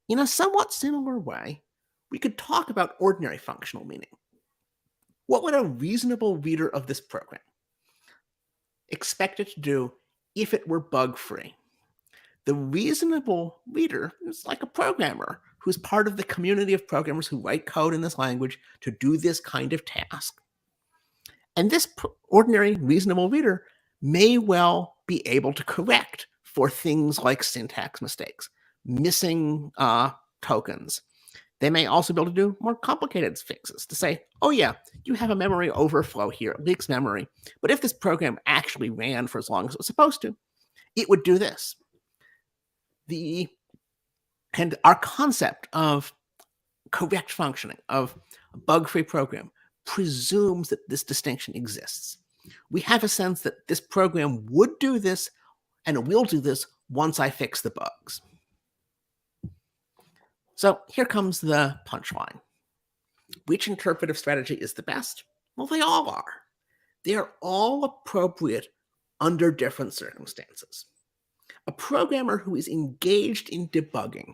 In a somewhat similar way, we could talk about ordinary functional meaning. What would a reasonable reader of this program expect it to do if it were bug-free? The reasonable reader is like a programmer who's part of the community of programmers who write code in this language to do this kind of task. And this ordinary reasonable reader may well be able to correct for things like syntax mistakes, missing tokens. They may also be able to do more complicated fixes to say, oh yeah, you have a memory overflow here, it leaks memory. But if this program actually ran for as long as it was supposed to, it would do this. And our concept of correct functioning, of a bug-free program, presumes that this distinction exists. We have a sense that this program would do this and it will do this once I fix the bugs. So here comes the punchline. Which interpretive strategy is the best? Well, they all are. They are all appropriate under different circumstances. A programmer who is engaged in debugging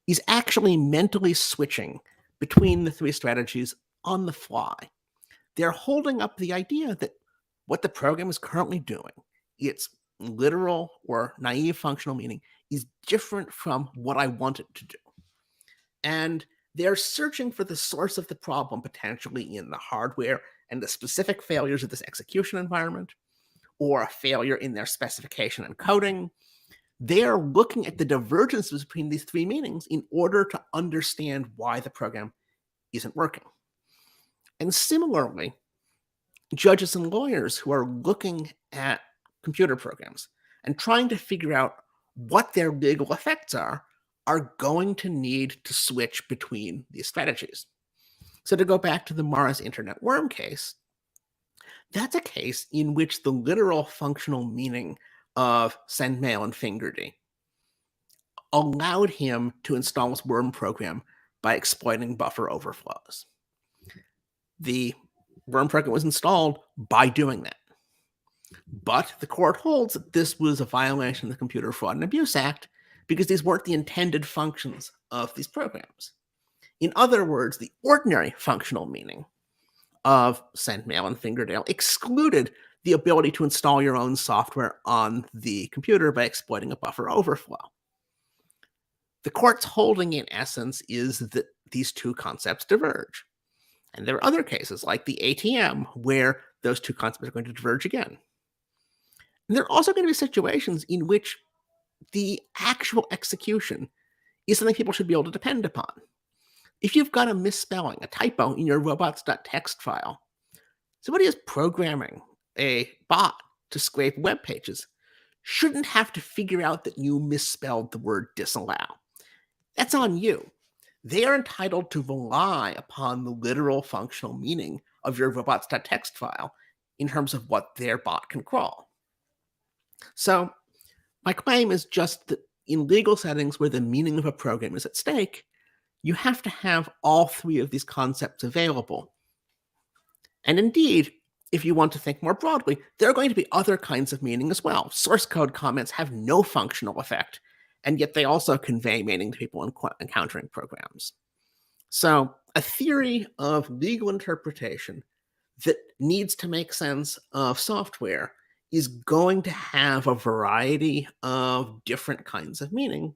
is actually mentally switching between the three strategies on the fly. They're holding up the idea that what the program is currently doing, its literal or naive functional meaning, is different from what I want it to do. And they're searching for the source of the problem potentially in the hardware and the specific failures of this execution environment, or a failure in their specification and coding. They're looking at the divergences between these three meanings in order to understand why the program isn't working. And similarly, judges and lawyers who are looking at computer programs and trying to figure out what their legal effects are going to need to switch between these strategies. So to go back to the Mars Internet Worm case, that's a case in which the literal functional meaning of send mail and fingerd allowed him to install his worm program by exploiting buffer overflows. The worm program was installed by doing that. But the court holds that this was a violation of the Computer Fraud and Abuse Act because these weren't the intended functions of these programs. In other words, the ordinary functional meaning of sendmail and Fingerdale excluded the ability to install your own software on the computer by exploiting a buffer overflow. The court's holding, in essence, is that these two concepts diverge. And there are other cases, like the ATM, where those two concepts are going to diverge again. And there are also going to be situations in which the actual execution is something people should be able to depend upon. If you've got a misspelling, a typo in your robots.txt file, somebody is programming a bot to scrape web pages shouldn't have to figure out that you misspelled the word disallow. That's on you. They are entitled to rely upon the literal functional meaning of your robots.txt file in terms of what their bot can crawl. So my claim is just that in legal settings where the meaning of a program is at stake, you have to have all three of these concepts available. And indeed, if you want to think more broadly, there are going to be other kinds of meaning as well. Source code comments have no functional effect, and yet they also convey meaning to people encountering programs. So a theory of legal interpretation that needs to make sense of software is going to have a variety of different kinds of meaning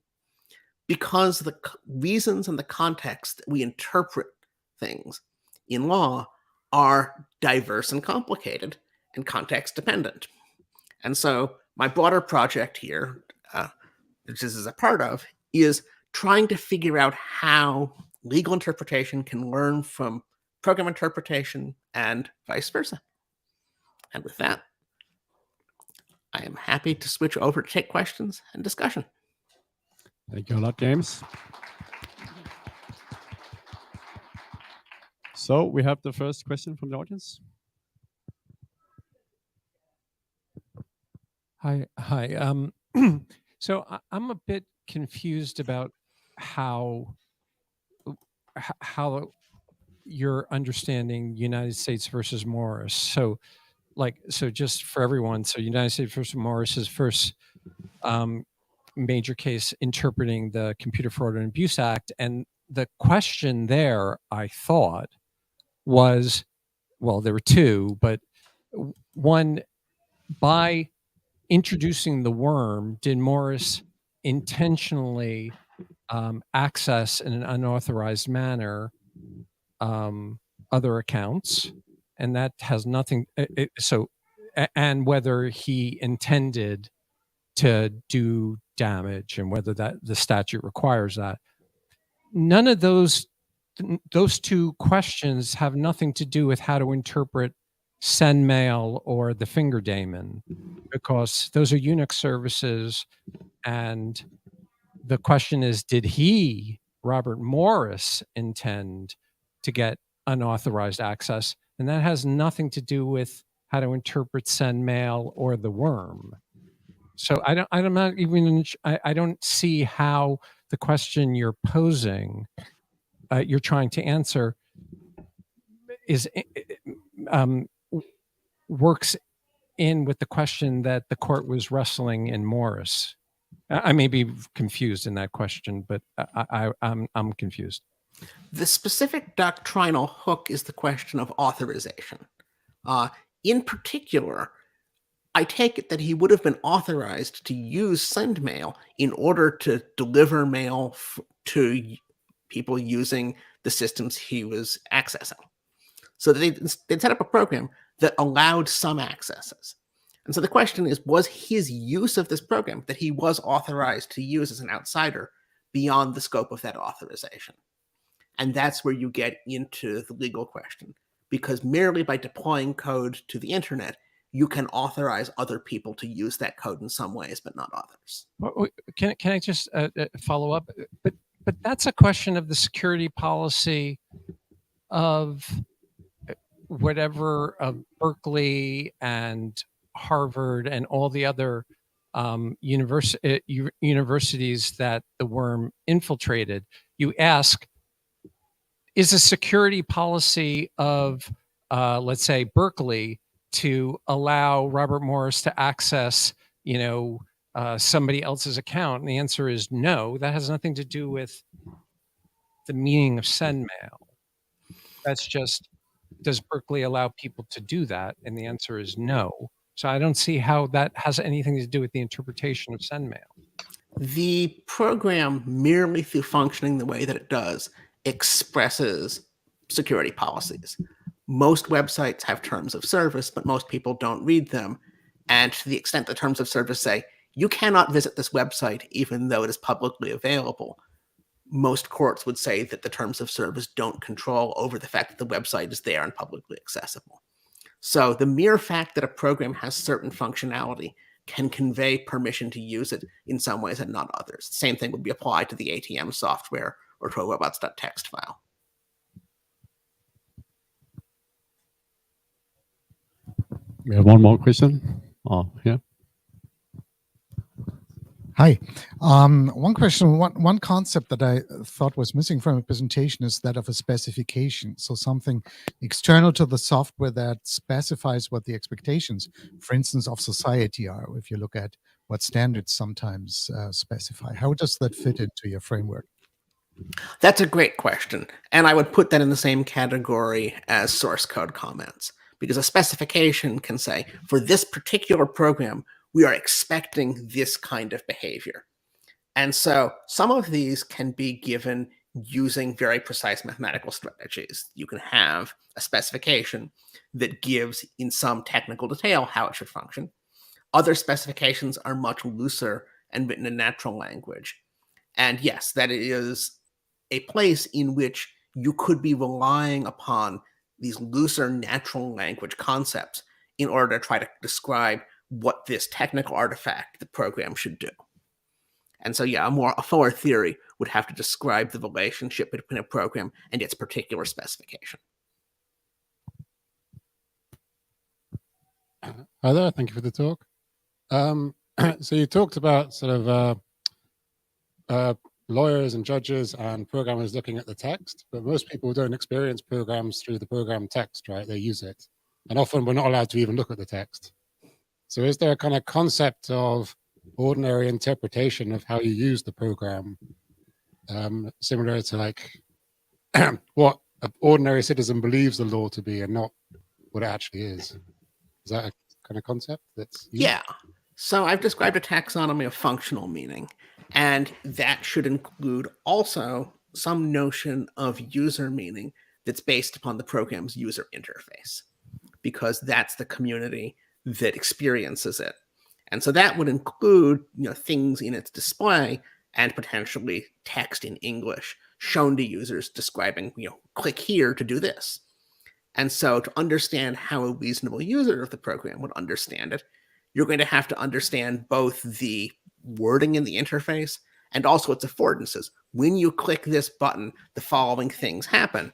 because the reasons and the context that we interpret things in law are diverse and complicated and context dependent. And so my broader project here, which this is a part of, is trying to figure out how legal interpretation can learn from program interpretation and vice versa. And with that, I am happy to switch over to take questions and discussion. Thank you a lot, James. So we have the first question from the audience. Hi. So I'm a bit confused about how you're understanding United States versus Morris. So just for everyone, so United States versus Morris is first major case interpreting the Computer Fraud and Abuse Act, and the question there, I thought, was, well, there were two, but one, by introducing the worm, did Morris intentionally access in an unauthorized manner other accounts? And that has nothing, and whether he intended to do damage and whether that the statute requires that. None of those two questions have nothing to do with how to interpret SendMail or the finger daemon, because those are Unix services. And the question is, did he, Robert Morris, intend to get unauthorized access? And that has nothing to do with how to interpret SendMail or the worm. So I don't see how the question you're posing, you're trying to answer, is works in with the question that the court was wrestling in Morris. I may be confused in that question, but I'm confused. The specific doctrinal hook is the question of authorization. In particular, I take it that he would have been authorized to use SendMail in order to deliver mail to people using the systems he was accessing. So they'd set up a program that allowed some accesses. And so the question is, was his use of this program that he was authorized to use as an outsider beyond the scope of that authorization? And that's where you get into the legal question, because merely by deploying code to the internet, you can authorize other people to use that code in some ways, but not others. Can I just follow up? But that's a question of the security policy of whatever of Berkeley and Harvard and all the other universities that the worm infiltrated. You ask, is a security policy of, let's say, Berkeley to allow Robert Morris to access, somebody else's account? And the answer is no. That has nothing to do with the meaning of send mail. That's just, does Berkeley allow people to do that? And the answer is no. So I don't see how that has anything to do with the interpretation of send mail. The program, merely through functioning the way that it does, expresses security policies. Most websites have terms of service, but most people don't read them. And to the extent the terms of service say, you cannot visit this website even though it is publicly available, most courts would say that the terms of service don't control over the fact that the website is there and publicly accessible. So the mere fact that a program has certain functionality can convey permission to use it in some ways and not others. The same thing would be applied to the ATM software or to a robots.txt file. We have one more question. Oh, yeah. Hi. One question, one concept that I thought was missing from a presentation is that of a specification. So something external to the software that specifies what the expectations, for instance, of society are, if you look at what standards sometimes specify. How does that fit into your framework? That's a great question. And I would put that in the same category as source code comments, because a specification can say, for this particular program, we are expecting this kind of behavior. And so some of these can be given using very precise mathematical strategies. You can have a specification that gives in some technical detail how it should function. Other specifications are much looser and written in natural language. And yes, that is a place in which you could be relying upon these looser natural language concepts in order to try to describe what this technical artifact the program should do. And so, yeah, a fuller theory would have to describe the relationship between a program and its particular specification. Hi there, thank you for the talk. So you talked about sort of lawyers and judges and programmers looking at the text, but most people don't experience programs through the program text, right? They use it. And often we're not allowed to even look at the text. So is there a kind of concept of ordinary interpretation of how you use the program, similar to like what an ordinary citizen believes the law to be and not what it actually is? Is that a kind of concept that's used? Yeah. So I've described a taxonomy of functional meaning, and that should include also some notion of user meaning that's based upon the program's user interface, because that's the community that experiences it. And so that would include, things in its display and potentially text in English shown to users describing, click here to do this. And so to understand how a reasonable user of the program would understand it, you're going to have to understand both the wording in the interface and also its affordances. When you click this button, the following things happen.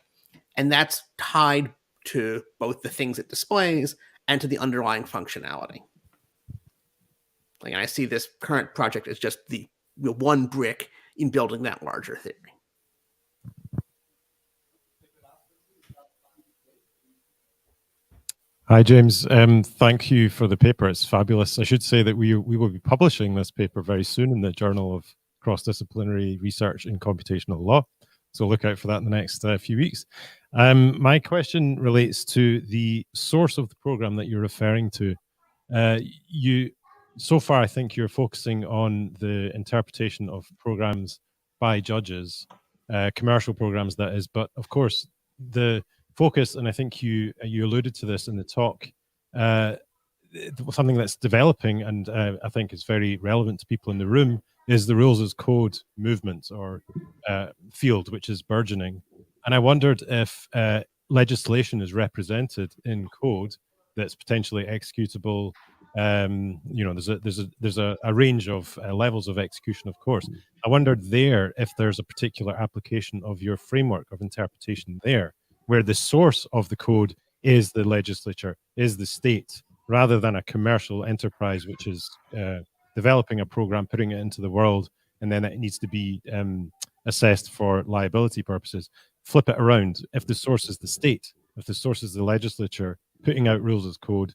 And that's tied to both the things it displays and to the underlying functionality. Like, I see this current project as just the one brick in building that larger theory. Hi, James. Thank you for the paper. It's fabulous. I should say that we will be publishing this paper very soon in the Journal of Cross-Disciplinary Research in Computational Law. So look out for that in the next few weeks. My question relates to the source of the program that you're referring to. So far, I think you're focusing on the interpretation of programs by judges, commercial programs, that is. But of course, the focus, and I think you alluded to this in the talk, something that's developing and I think is very relevant to people in the room is the rules as code movement or field, which is burgeoning. And I wondered if legislation is represented in code that's potentially executable. There's a range of levels of execution, of course. I wondered there if there's a particular application of your framework of interpretation there, where the source of the code is the legislature, is the state, rather than a commercial enterprise which is developing a program, putting it into the world, and then it needs to be assessed for liability purposes. Flip it around. If the source is the state, if the source is the legislature putting out rules as code,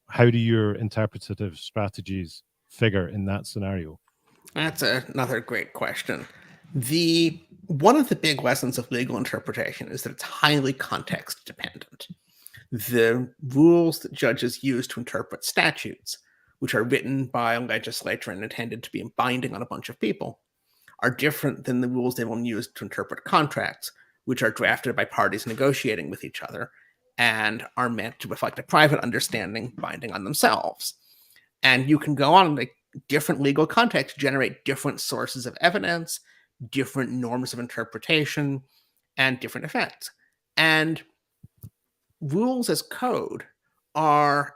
how do your interpretative strategies figure in that scenario? That's another great question. One of the big lessons of legal interpretation is that it's highly context dependent. The rules that judges use to interpret statutes, which are written by a legislature and intended to be binding on a bunch of people, are different than the rules they will use to interpret contracts, which are drafted by parties negotiating with each other and are meant to reflect a private understanding binding on themselves. And you can go on, like, different legal contexts generate different sources of evidence, different norms of interpretation, and different effects. And rules as code are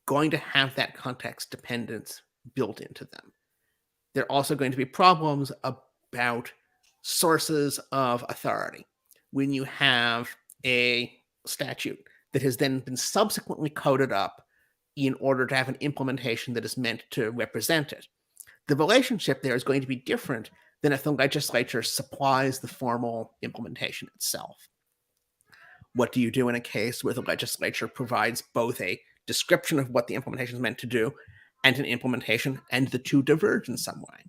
going to have that context dependence built into them. There are also going to be problems about sources of authority. When you have a statute that has then been subsequently coded up in order to have an implementation that is meant to represent it, the relationship there is going to be different than if the legislature supplies the formal implementation itself. What do you do in a case where the legislature provides both a description of what the implementation is meant to do and an implementation, and the two diverge in some way?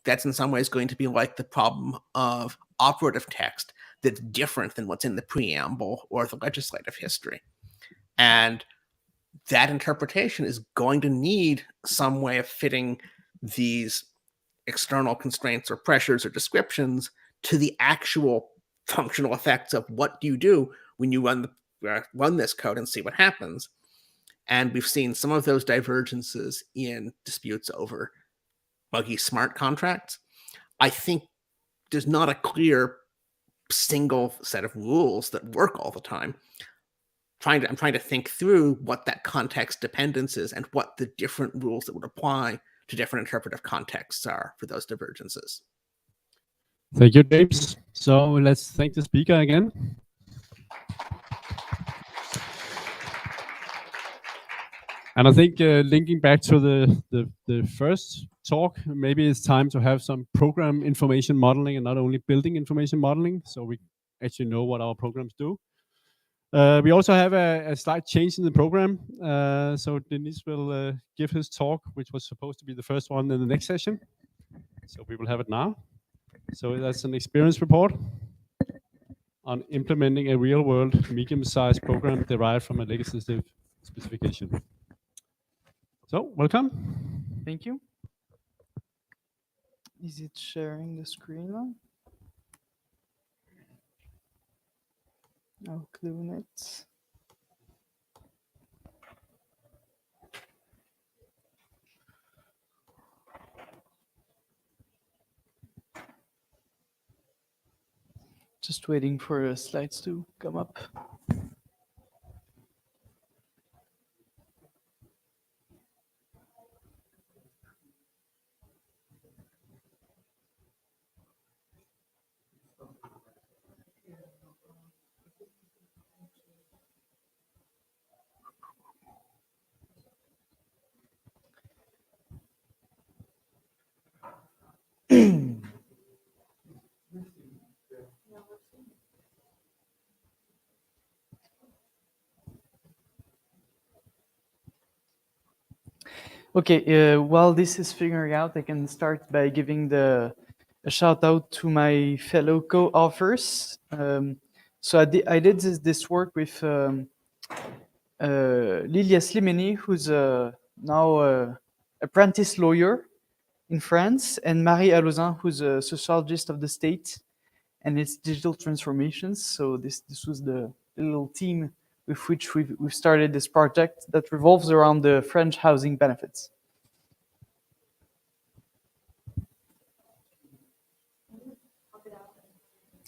That's in some ways going to be like the problem of operative text that's different than what's in the preamble or the legislative history. And that interpretation is going to need some way of fitting these external constraints or pressures or descriptions to the actual functional effects of what do you do when you run this code and see what happens. And we've seen some of those divergences in disputes over buggy smart contracts. I think there's not a clear single set of rules that work all the time. I'm trying to think through what that context dependence is and what the different rules that would apply to different interpretive contexts are for those divergences. Thank you, James. So let's thank the speaker again. And I think linking back to the first talk, maybe it's time to have some program information modeling and not only building information modeling, so we actually know what our programs do. We also have a slight change in the program. So Dennis will give his talk, which was supposed to be the first one in the next session. So we will have it now. So that's an experience report on implementing a real-world medium-sized program derived from a legislative specification. So welcome. Thank you. Is it sharing the screen now? I'll clone it. Just waiting for the slides to come up. Okay, while this is figuring out, I can start by giving a shout out to my fellow co-authors. So I did this work with Lilia Slimani, who's now an apprentice lawyer in France, and Marie Alozin, who's a sociologist of the state and its digital transformations. So this was the little team with which we've started this project that revolves around the French housing benefits.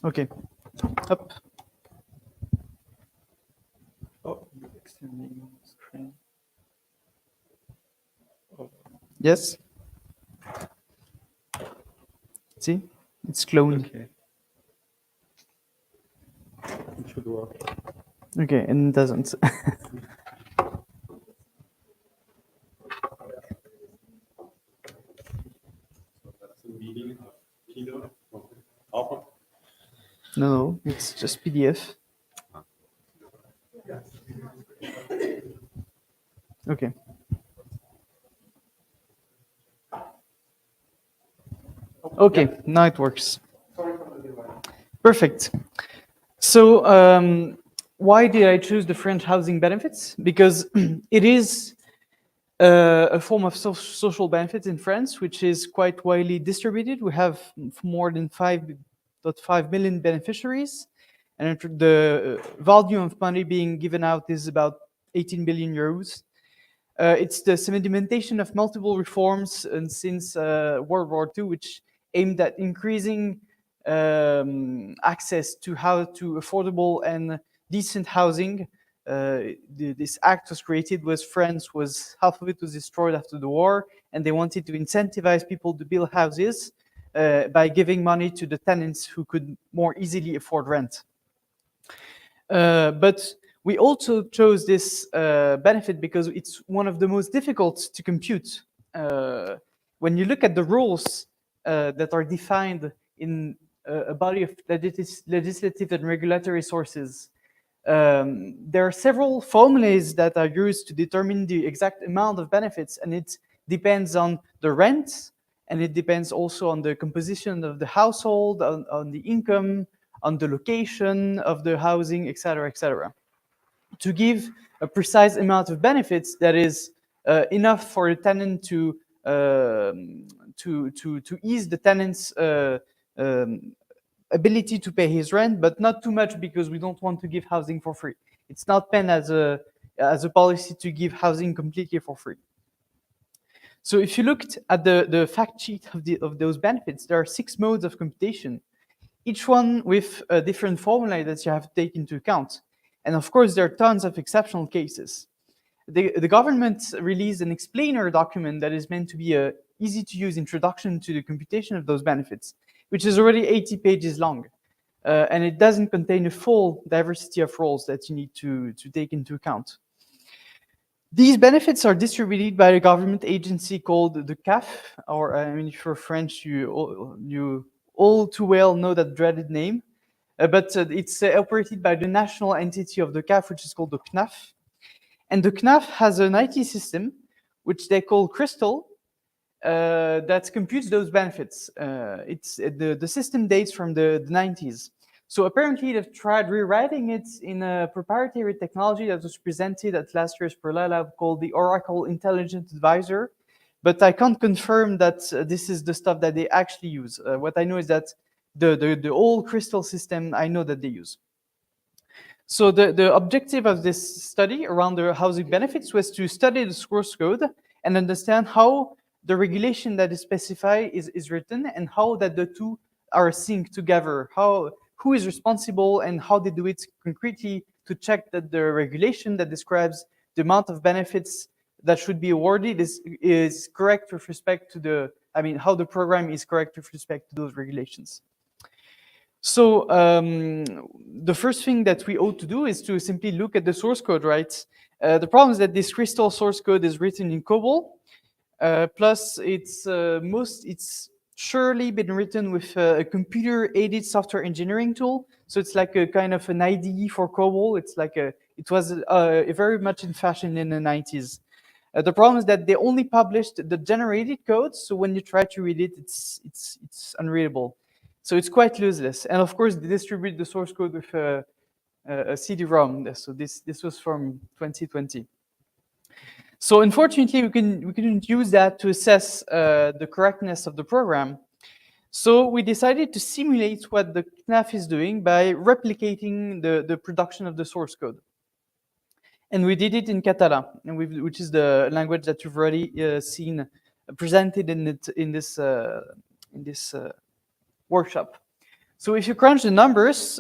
Okay, up. Oh, extending screen. Yes. See, it's cloned. Okay. It should work. Okay, and it doesn't. No, it's just PDF. Okay. Okay, now it works. Perfect. So why did I choose the French housing benefits? Because it is a form of social benefits in France, which is quite widely distributed. We have more than 5.5 million beneficiaries, and the volume of money being given out is about 18 billion euros. It's the sedimentation of multiple reforms and since World War II, which aimed at increasing access to affordable and decent housing. This act was created was France was half of it was destroyed after the war, and they wanted to incentivize people to build houses by giving money to the tenants who could more easily afford rent. But we also chose this benefit because it's one of the most difficult to compute. When you look at the rules that are defined in a body of legislative and regulatory sources, there are several formulas that are used to determine the exact amount of benefits, and it depends on the rent, and it depends also on the composition of the household, on the income, on the location of the housing, etc., etc. To give a precise amount of benefits that is enough for a tenant to ease the tenant's ability to pay his rent, but not too much because we don't want to give housing for free. It's not meant as a policy to give housing completely for free. So if you looked at the fact sheet of those benefits, there are 6 modes of computation, each one with a different formula that you have to take into account. And of course, there are tons of exceptional cases. The government released an explainer document that is meant to be a easy-to-use introduction to the computation of those benefits, which is already 80 pages long. And it doesn't contain a full diversity of roles that you need to take into account. These benefits are distributed by a government agency called the CAF, or I mean, if you're French, you all too well know that dreaded name. But it's operated by the national entity of the CAF, which is called the CNAF. And the CNAF has an IT system, which they call Crystal, that computes those benefits. The system dates from the 90s. So apparently they've tried rewriting it in a proprietary technology that was presented at last year's ProLaLa' called the Oracle Intelligent Advisor. But I can't confirm that this is the stuff that they actually use. What I know is that the old Crystal system, I know that they use. So the objective of this study around the housing benefits was to study the source code and understand how the regulation that is specified is written and how that the two are synced together, who is responsible and how they do it concretely to check that the regulation that describes the amount of benefits that should be awarded is correct with respect to how the program is correct with respect to those regulations. So the first thing that we ought to do is to simply look at the source code, right? The problem is that this Crystal source code is written in COBOL, plus it's surely been written with a computer-aided software engineering tool. So it's like a kind of an IDE for COBOL. It was very much in fashion in the 90s. The problem is that they only published the generated code, so when you try to read it, it's unreadable. So it's quite useless. And of course, they distribute the source code with a CD-ROM. So this was from 2020. So unfortunately, we couldn't use that to assess the correctness of the program. So we decided to simulate what the CNAF is doing by replicating the production of the source code. And we did it in Catalan, which is the language that you've already seen presented in this workshop. So if you crunch the numbers,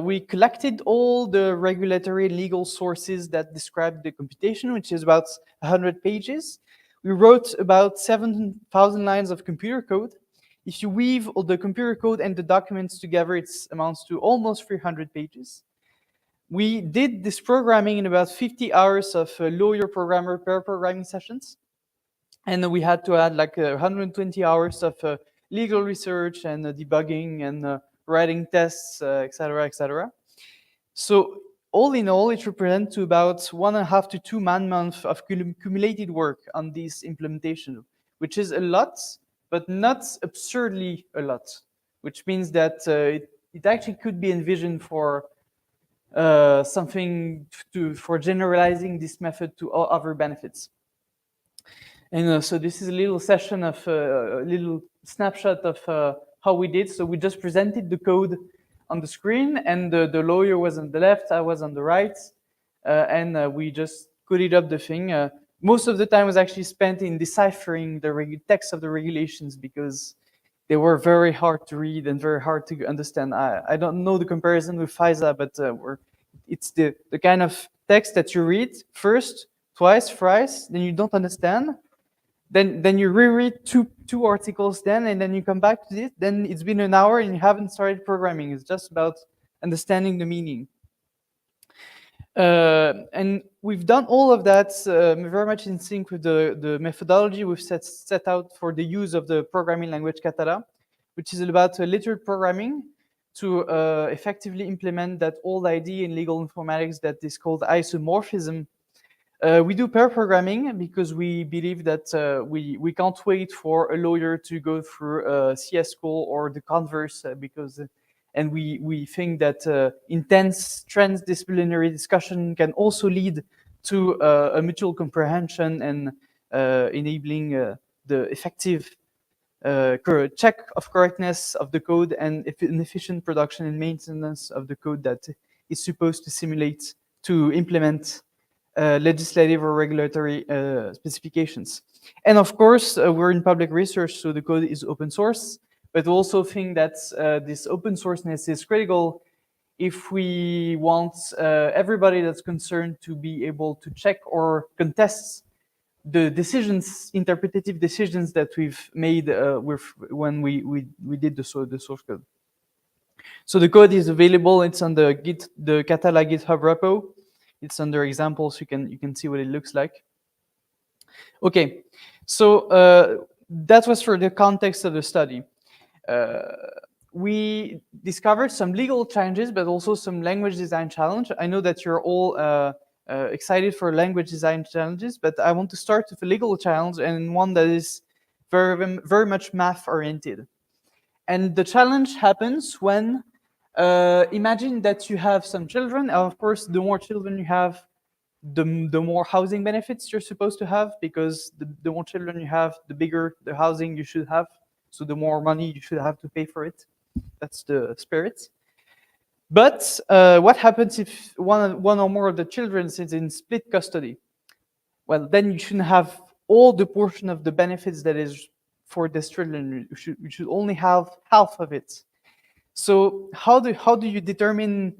we collected all the regulatory legal sources that describe the computation, which is about 100 pages. We wrote about 7,000 lines of computer code. If you weave all the computer code and the documents together, it amounts to almost 300 pages. We did this programming in about 50 hours of lawyer programmer pair programming sessions. And we had to add like 120 hours of legal research and debugging and writing tests, etc., etc. So all in all, it represents to about 1.5 to 2 man-months of cumulated work on this implementation, which is a lot, but not absurdly a lot, which means that it actually could be envisioned for something for generalizing this method to all other benefits. And so this is a little session of a little snapshot of how we did. So we just presented the code on the screen, and the lawyer was on the left, I was on the right, and we just coded up the thing. Most of the time was actually spent in deciphering the text of the regulations because they were very hard to read and very hard to understand. I don't know the comparison with FISA, but it's the kind of text that you read first, twice, thrice, then you don't understand. Then you reread two articles and then you come back to it. Then it's been an hour and you haven't started programming. It's just about understanding the meaning. And we've done all of that very much in sync with the methodology we've set out for the use of the programming language Katala, which is about literate programming to effectively implement that old idea in legal informatics that is called isomorphism. We do pair programming because we believe that we can't wait for a lawyer to go through CS school or the converse and we think that intense transdisciplinary discussion can also lead to a mutual comprehension and enabling the effective check of correctness of the code and an efficient production and maintenance of the code that is supposed to simulate to implement legislative or regulatory specifications. And of course, we're in public research, so the code is open source, but we also think that this open sourceness is critical if we want everybody that's concerned to be able to check or contest the decisions, interpretative decisions that we've made when we did the source code. So the code is available. It's on the Katala GitHub repo. It's under examples. You can see what it looks like. Okay, so that was for the context of the study. We discovered some legal challenges, but also some language design challenge. I know that you're all excited for language design challenges, but I want to start with a legal challenge and one that is very much math oriented. And the challenge happens when imagine that you have some children. Of course, the more children you have, the more housing benefits you're supposed to have, because the more children you have, the bigger the housing you should have. So the more money you should have to pay for it. That's the spirit. But what happens if one or more of the children is in split custody? Well, then you shouldn't have all the portion of the benefits that is for this children. You should only have half of it. So how do you determine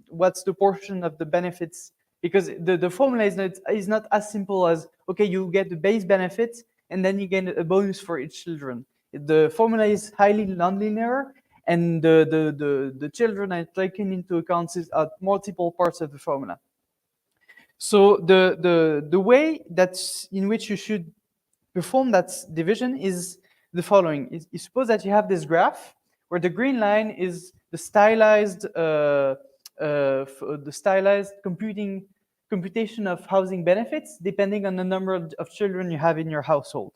what's the portion of the benefits? Because the formula is not as simple as, okay, you get the base benefit and then you get a bonus for each children. The formula is highly nonlinear, and the children are taken into account at multiple parts of the formula. So the way in which you should perform that division is the following. You suppose that you have this graph where the green line is the stylized computation of housing benefits depending on the number of children you have in your household.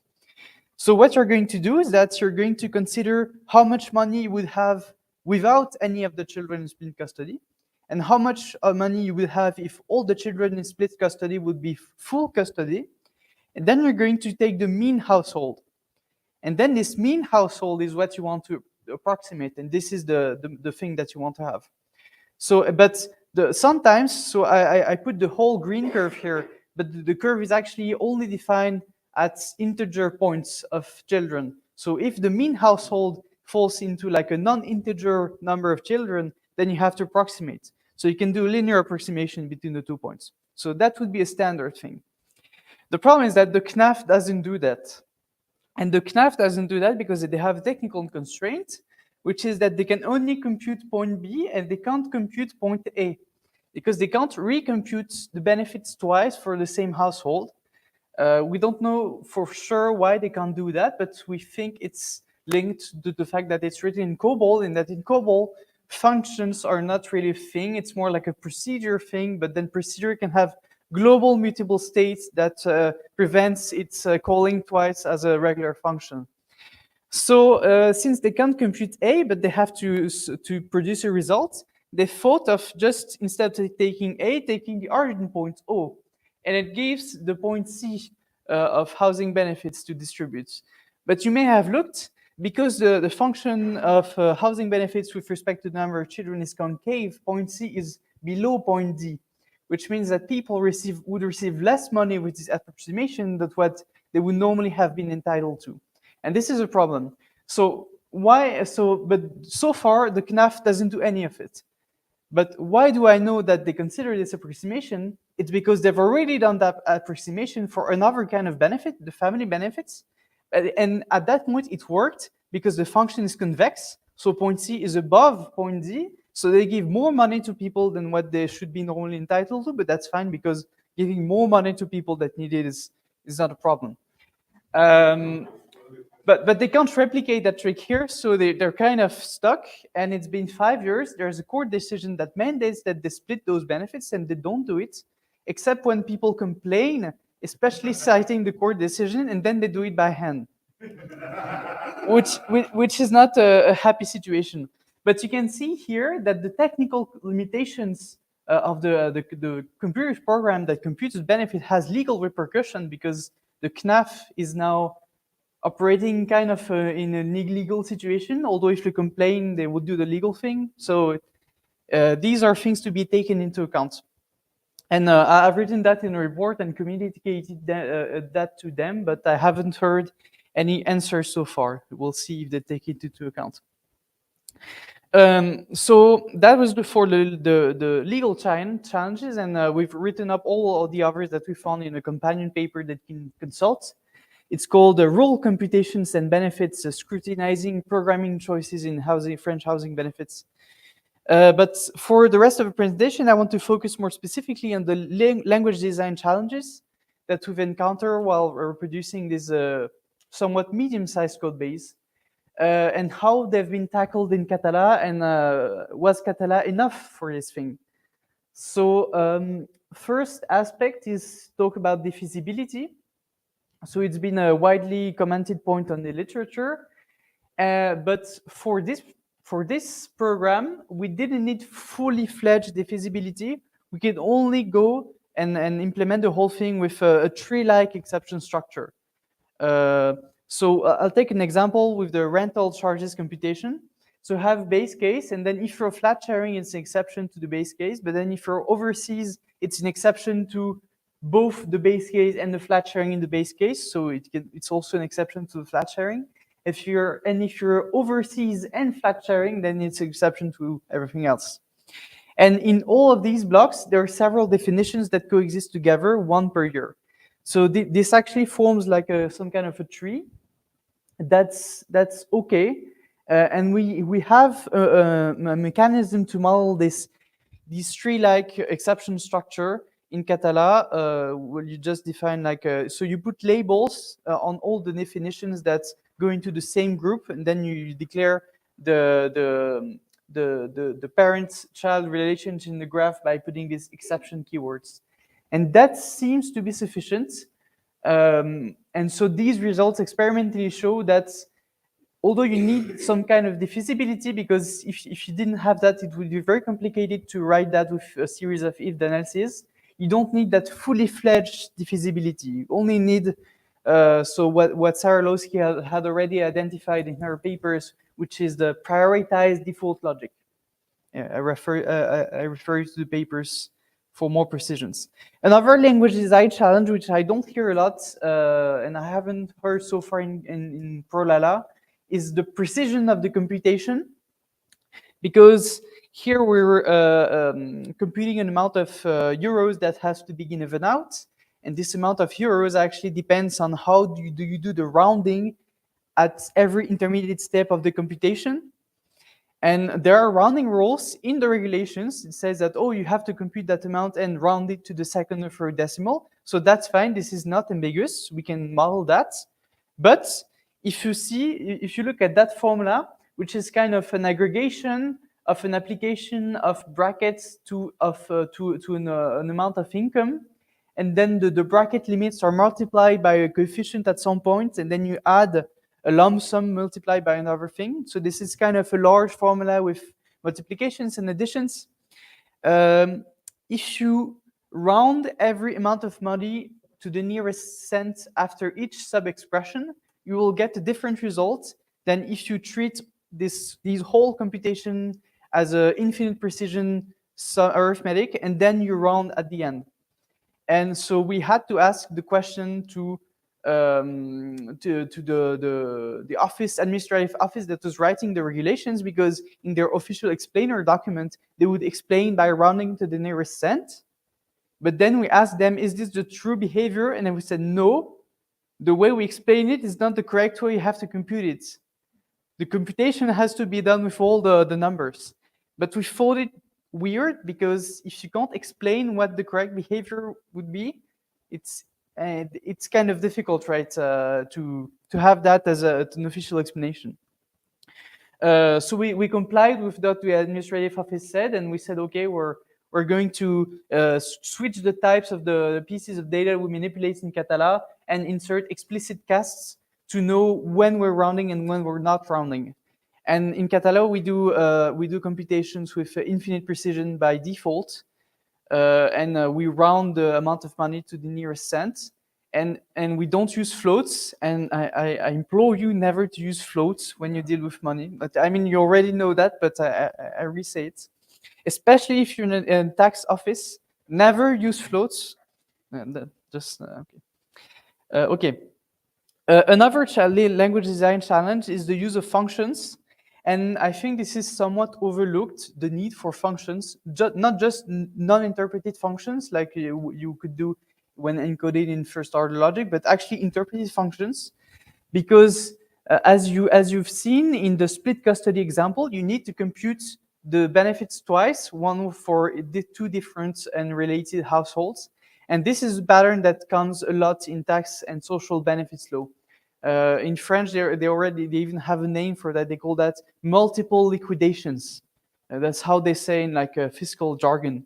So what you're going to do is that you're going to consider how much money you would have without any of the children in split custody, and how much money you would have if all the children in split custody would be full custody. And then you're going to take the mean household. And then this mean household is what you want to approximate, and this is the thing that you want to have. So, but sometimes, so I put the whole green curve here, but the curve is actually only defined at integer points of children. So if the mean household falls into like a non-integer number of children, then you have to approximate. So you can do linear approximation between the 2 points. So that would be a standard thing. The problem is that the CNAF doesn't do that. And the CNAF doesn't do that because they have a technical constraint, which is that they can only compute point B and they can't compute point A, because they can't recompute the benefits twice for the same household. We don't know for sure why they can't do that, but we think it's linked to the fact that it's written in COBOL, and that in COBOL, functions are not really a thing. It's more like a procedure thing, but then procedure can have global mutable states that prevents its calling twice as a regular function. So since they can't compute A, but they have to produce a result, they thought of just, instead of taking A, taking the origin point O. And it gives the point C of housing benefits to distribute. But you may have looked, because the function of housing benefits with respect to the number of children is concave, point C is below point D, which means that people would receive less money with this approximation than what they would normally have been entitled to. And this is a problem. So why? But so far the CNAF doesn't do any of it. But why do I know that they consider this approximation? It's because they've already done that approximation for another kind of benefit, the family benefits. And at that point it worked because the function is convex. So point C is above point D. So they give more money to people than what they should be normally entitled to, but that's fine because giving more money to people that need it is not a problem. But they can't replicate that trick here, so they're kind of stuck. And it's been 5 years. There's a court decision that mandates that they split those benefits, and they don't do it, except when people complain, especially citing the court decision, and then they do it by hand, which is not a happy situation. But you can see here that the technical limitations of the computer program that computes benefit has legal repercussion, because the CNAF is now operating kind of in an illegal situation, although if you complain, they would do the legal thing. So these are things to be taken into account. And I've written that in a report and communicated that to them, but I haven't heard any answers so far. We'll see if they take it into account. So that was for the legal challenges, and we've written up all of the others that we found in a companion paper that you can consult. It's called Rule Computations and Benefits, Scrutinizing Programming Choices in French Housing Benefits. But for the rest of the presentation, I want to focus more specifically on the language design challenges that we've encountered while reproducing this somewhat medium-sized code base, and how they've been tackled in CataLA, and was CataLA enough for this thing? So first aspect is talk about the feasibility. So it's been a widely commented point on the literature, but for this program, we didn't need fully fledged feasibility. We could only go and implement the whole thing with a tree-like exception structure. So I'll take an example with the rental charges computation. So have base case, and then if you're flat sharing, it's an exception to the base case. But then if you're overseas, it's an exception to both the base case and the flat sharing in the base case. So it's also an exception to the flat sharing. If you're overseas and flat sharing, then it's an exception to everything else. And in all of these blocks, there are several definitions that coexist together, one per year. So this actually forms like some kind of a tree. That's okay. And we have a mechanism to model this tree-like exception structure in CataLA, where you just define like so you put labels on all the definitions that go into the same group, and then you declare the parent-child relationship in the graph by putting these exception keywords, and that seems to be sufficient. And so these results experimentally show that although you need some kind of defeasibility, because if you didn't have that, it would be very complicated to write that with a series of if analyses. You don't need that fully fledged defeasibility. You only need so what Sarah Lowski had already identified in her papers, which is the prioritized default logic. Yeah, I refer you to the papers for more precisions. Another language design challenge, which I don't hear a lot, and I haven't heard so far in ProLaLa', is the precision of the computation, because here we're computing an amount of euros that has to begin with an out, and this amount of euros actually depends on how do you do the rounding at every intermediate step of the computation. And there are rounding rules in the regulations. It says that, oh, you have to compute that amount and round it to the second or third decimal. So that's fine. This is not ambiguous. We can model that. But if you look at that formula, which is kind of an aggregation of an application of brackets to an amount of income, and then the bracket limits are multiplied by a coefficient at some point, and then you add a lump sum multiplied by another thing. So this is kind of a large formula with multiplications and additions. If you round every amount of money to the nearest cent after each sub-expression, you will get a different result than if you treat these whole computation as an infinite precision arithmetic, and then you round at the end. And so we had to ask the question to the office, administrative office that was writing the regulations, because in their official explainer document, they would explain by rounding to the nearest cent. But then we asked them, is this the true behavior? And then we said, no, the way we explain it is not the correct way you have to compute it. The computation has to be done with all the numbers. But we thought it weird, because if you can't explain what the correct behavior would be, it's kind of difficult, right, to have that as an official explanation. So we complied with what the administrative office said, and we said, okay, we're going to switch the types of the pieces of data we manipulate in ProLaLa and insert explicit casts to know when we're rounding and when we're not rounding. And in ProLaLa, we do computations with infinite precision by default, and we round the amount of money to the nearest cent. And we don't use floats, and I implore you never to use floats when you deal with money. But I mean, you already know that, but I re-say it. Especially if you're in a tax office, never use floats. Okay. Another language design challenge is the use of functions. And I think this is somewhat overlooked, the need for functions, not just non-interpreted functions like you could do when encoded in first-order logic, but actually interpreted functions. Because as you've seen in the split custody example, you need to compute the benefits twice, one for the two different and related households. And this is a pattern that comes a lot in tax and social benefits law. In French, they even have a name for that. They call that multiple liquidations. That's how they say in like fiscal jargon.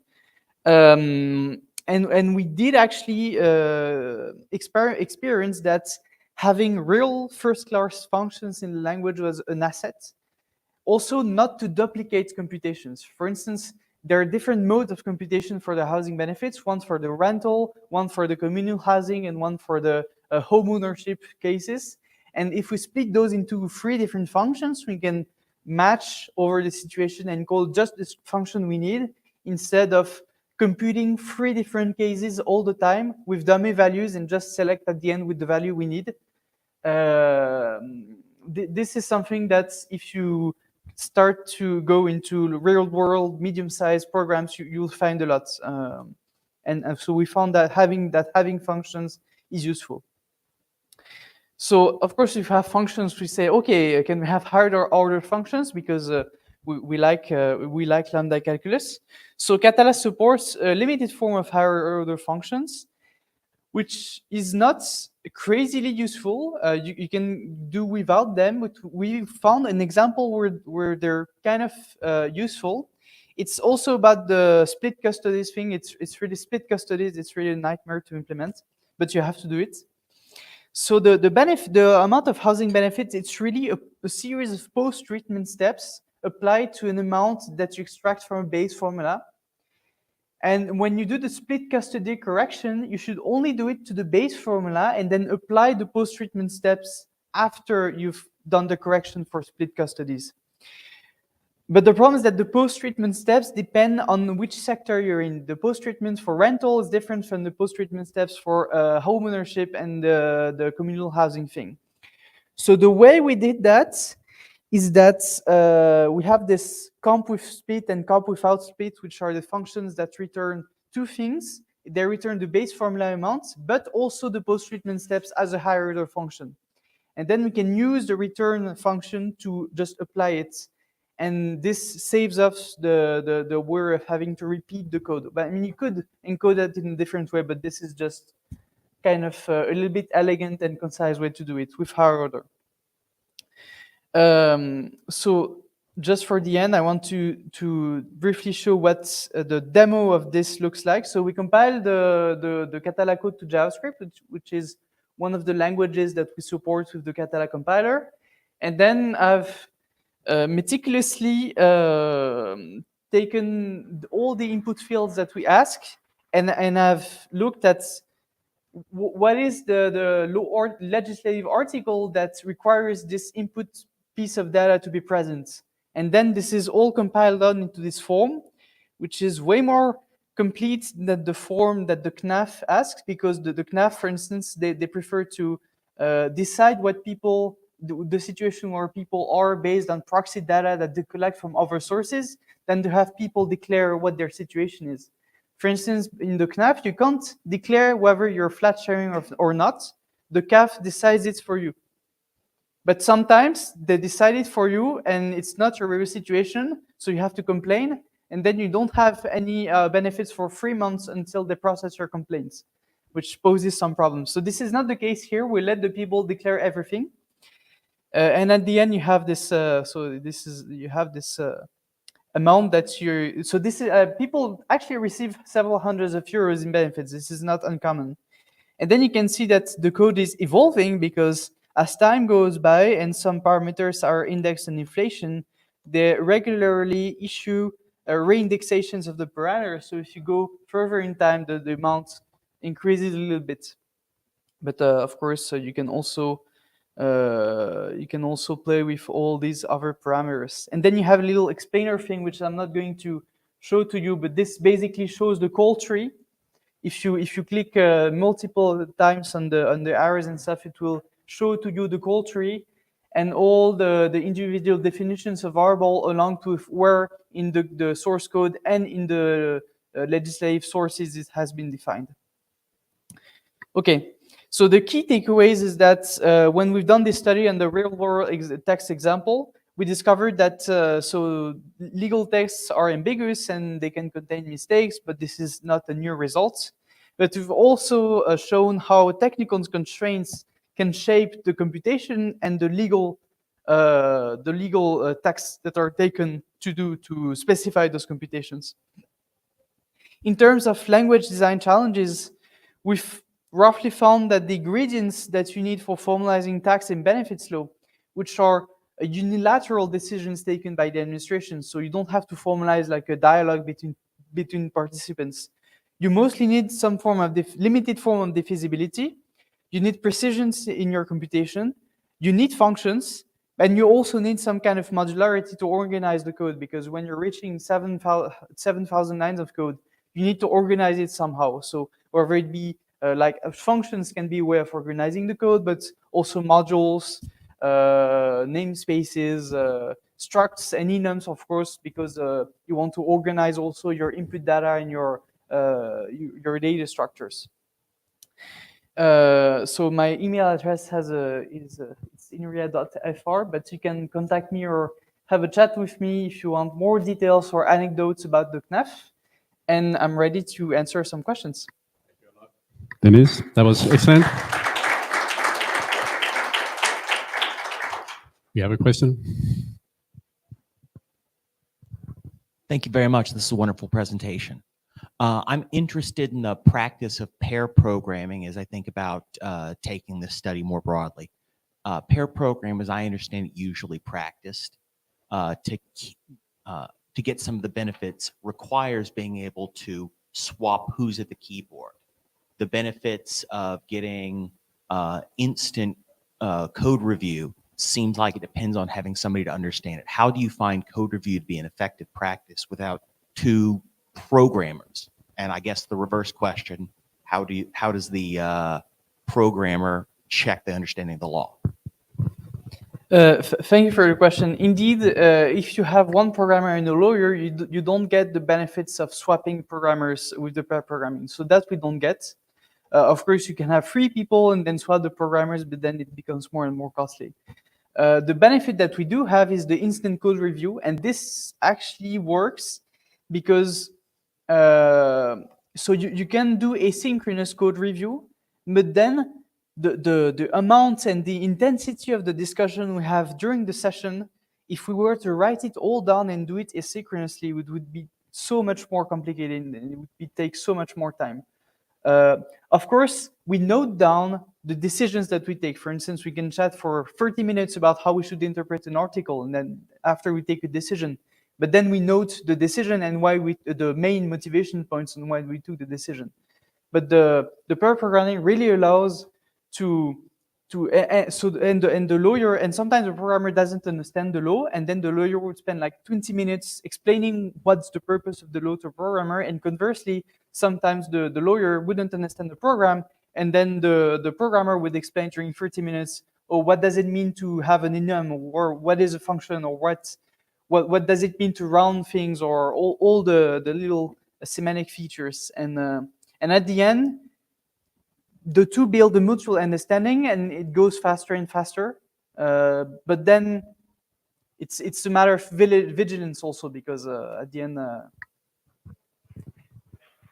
And we did actually experience that having real first-class functions in the language was an asset. Also, not to duplicate computations. For instance, there are different modes of computation for the housing benefits, one for the rental, one for the communal housing, and one for the home ownership cases. And if we split those into 3 different functions, we can match over the situation and call just this function we need, instead of computing 3 different cases all the time with dummy values and just select at the end with the value we need. This is something that if you start to go into real-world, medium-sized programs, you'll find a lot. And so we found that having functions is useful. So of course, if you have functions, we say, okay, can we have higher order functions, because we like lambda calculus. So ProLaLa supports a limited form of higher order functions, which is not crazily useful. You can do without them, but we found an example where they're kind of useful. It's also about the split custodies thing. It's really split custodies. It's really a nightmare to implement, but you have to do it. So the amount of housing benefits, it's really a series of post-treatment steps applied to an amount that you extract from a base formula. And when you do the split custody correction, you should only do it to the base formula and then apply the post-treatment steps after you've done the correction for split custodies. But the problem is that the post-treatment steps depend on which sector you're in. The post-treatment for rental is different from the post-treatment steps for home ownership and the communal housing thing. So the way we did that is that we have this comp with split and comp without split, which are the functions that return 2 things. They return the base formula amount, but also the post-treatment steps as a higher order function. And then we can use the return function to just apply it. And this saves us the worry of having to repeat the code. But I mean, you could encode it in a different way, but this is just kind of a little bit elegant and concise way to do it with higher order. So just for the end, I want to briefly show what the demo of this looks like. So we compiled the ProLaLa code to JavaScript, which is one of the languages that we support with the CataLA compiler. And then I've meticulously taken all the input fields that we ask, and I've looked at what is the law or legislative article that requires this input piece of data to be present. And then this is all compiled down into this form, which is way more complete than the form that the CNAF asks, because the CNAF, for instance, they prefer to decide what people, the situation where people are based on proxy data that they collect from other sources, than to have people declare what their situation is. For instance, in the CNAF, you can't declare whether you're flat sharing or not. The CAF decides it for you. But sometimes they decide it for you and it's not your real situation, so you have to complain, and then you don't have any benefits for 3 months until they process your complaints, which poses some problems. So this is not the case here. We let the people declare everything. And at the end, you have this, amount that you're, so this is, people actually receive several hundreds of euros in benefits. This is not uncommon. And then you can see that the code is evolving, because as time goes by and some parameters are indexed on inflation, they regularly issue reindexations of the parameters. So if you go further in time, the amount increases a little bit. But of course, you can also play with all these other parameters. And then you have a little explainer thing, which I'm not going to show to you, but this basically shows the call tree. If you click multiple times on the arrows and stuff, it will show to you the call tree and all the individual definitions of variable along to where in the source code and in the legislative sources it has been defined. Okay, so the key takeaways is that when we've done this study on the real world text example, we discovered that so legal texts are ambiguous and they can contain mistakes, but this is not a new result. But we've also shown how technical constraints can shape the computation and the legal texts that are taken to specify those computations. In terms of language design challenges, we've roughly found that the ingredients that you need for formalizing tax and benefits law, which are unilateral decisions taken by the administration, so you don't have to formalize like a dialogue between participants. You mostly need some form of limited form of defeasibility. You need precisions in your computation. You need functions, and you also need some kind of modularity to organize the code, because when you're reaching 7,000 lines of code, you need to organize it somehow. So whether it be like functions can be a way of organizing the code, but also modules, namespaces, structs, and enums, of course, because you want to organize also your input data and your data structures. So my email address it's inria.fr, but you can contact me or have a chat with me if you want more details or anecdotes about the CNAF, and I'm ready to answer some questions. Dennis, that was excellent. We have a question. Thank you very much. This is a wonderful presentation. I'm interested in the practice of pair programming as I think about taking this study more broadly. Pair program, as I understand it, usually practiced to get some of the benefits requires being able to swap who's at the keyboard. The benefits of getting instant code review seems like it depends on having somebody to understand it. How do you find code review to be an effective practice without two programmers? And I guess the reverse question, how does the programmer check the understanding of the law? Thank you for your question. Indeed, if you have one programmer and a lawyer, you don't get the benefits of swapping programmers with the pair programming. So that we don't get. Of course, you can have 3 people and then swap the programmers, but then it becomes more and more costly. The benefit that we do have is the instant code review, and this actually works because so you can do asynchronous code review, but then the amount and the intensity of the discussion we have during the session, if we were to write it all down and do it asynchronously, it would be so much more complicated and it would take so much more time. Of course, we note down the decisions that we take. For instance, we can chat for 30 minutes about how we should interpret an article, and then after we take a decision. But then we note the decision and why the main motivation points and why we took the decision. But the pair programming really allows the lawyer, and sometimes the programmer doesn't understand the law, and then the lawyer would spend like 20 minutes explaining what's the purpose of the law to a programmer, and conversely, sometimes the lawyer wouldn't understand the program, and then the programmer would explain during 30 minutes, oh, what does it mean to have an enum, or what is a function, or what does it mean to round things, or all the little semantic features, and at the end, the two build a mutual understanding, and it goes faster and faster. But then it's a matter of vigilance also, because at the end,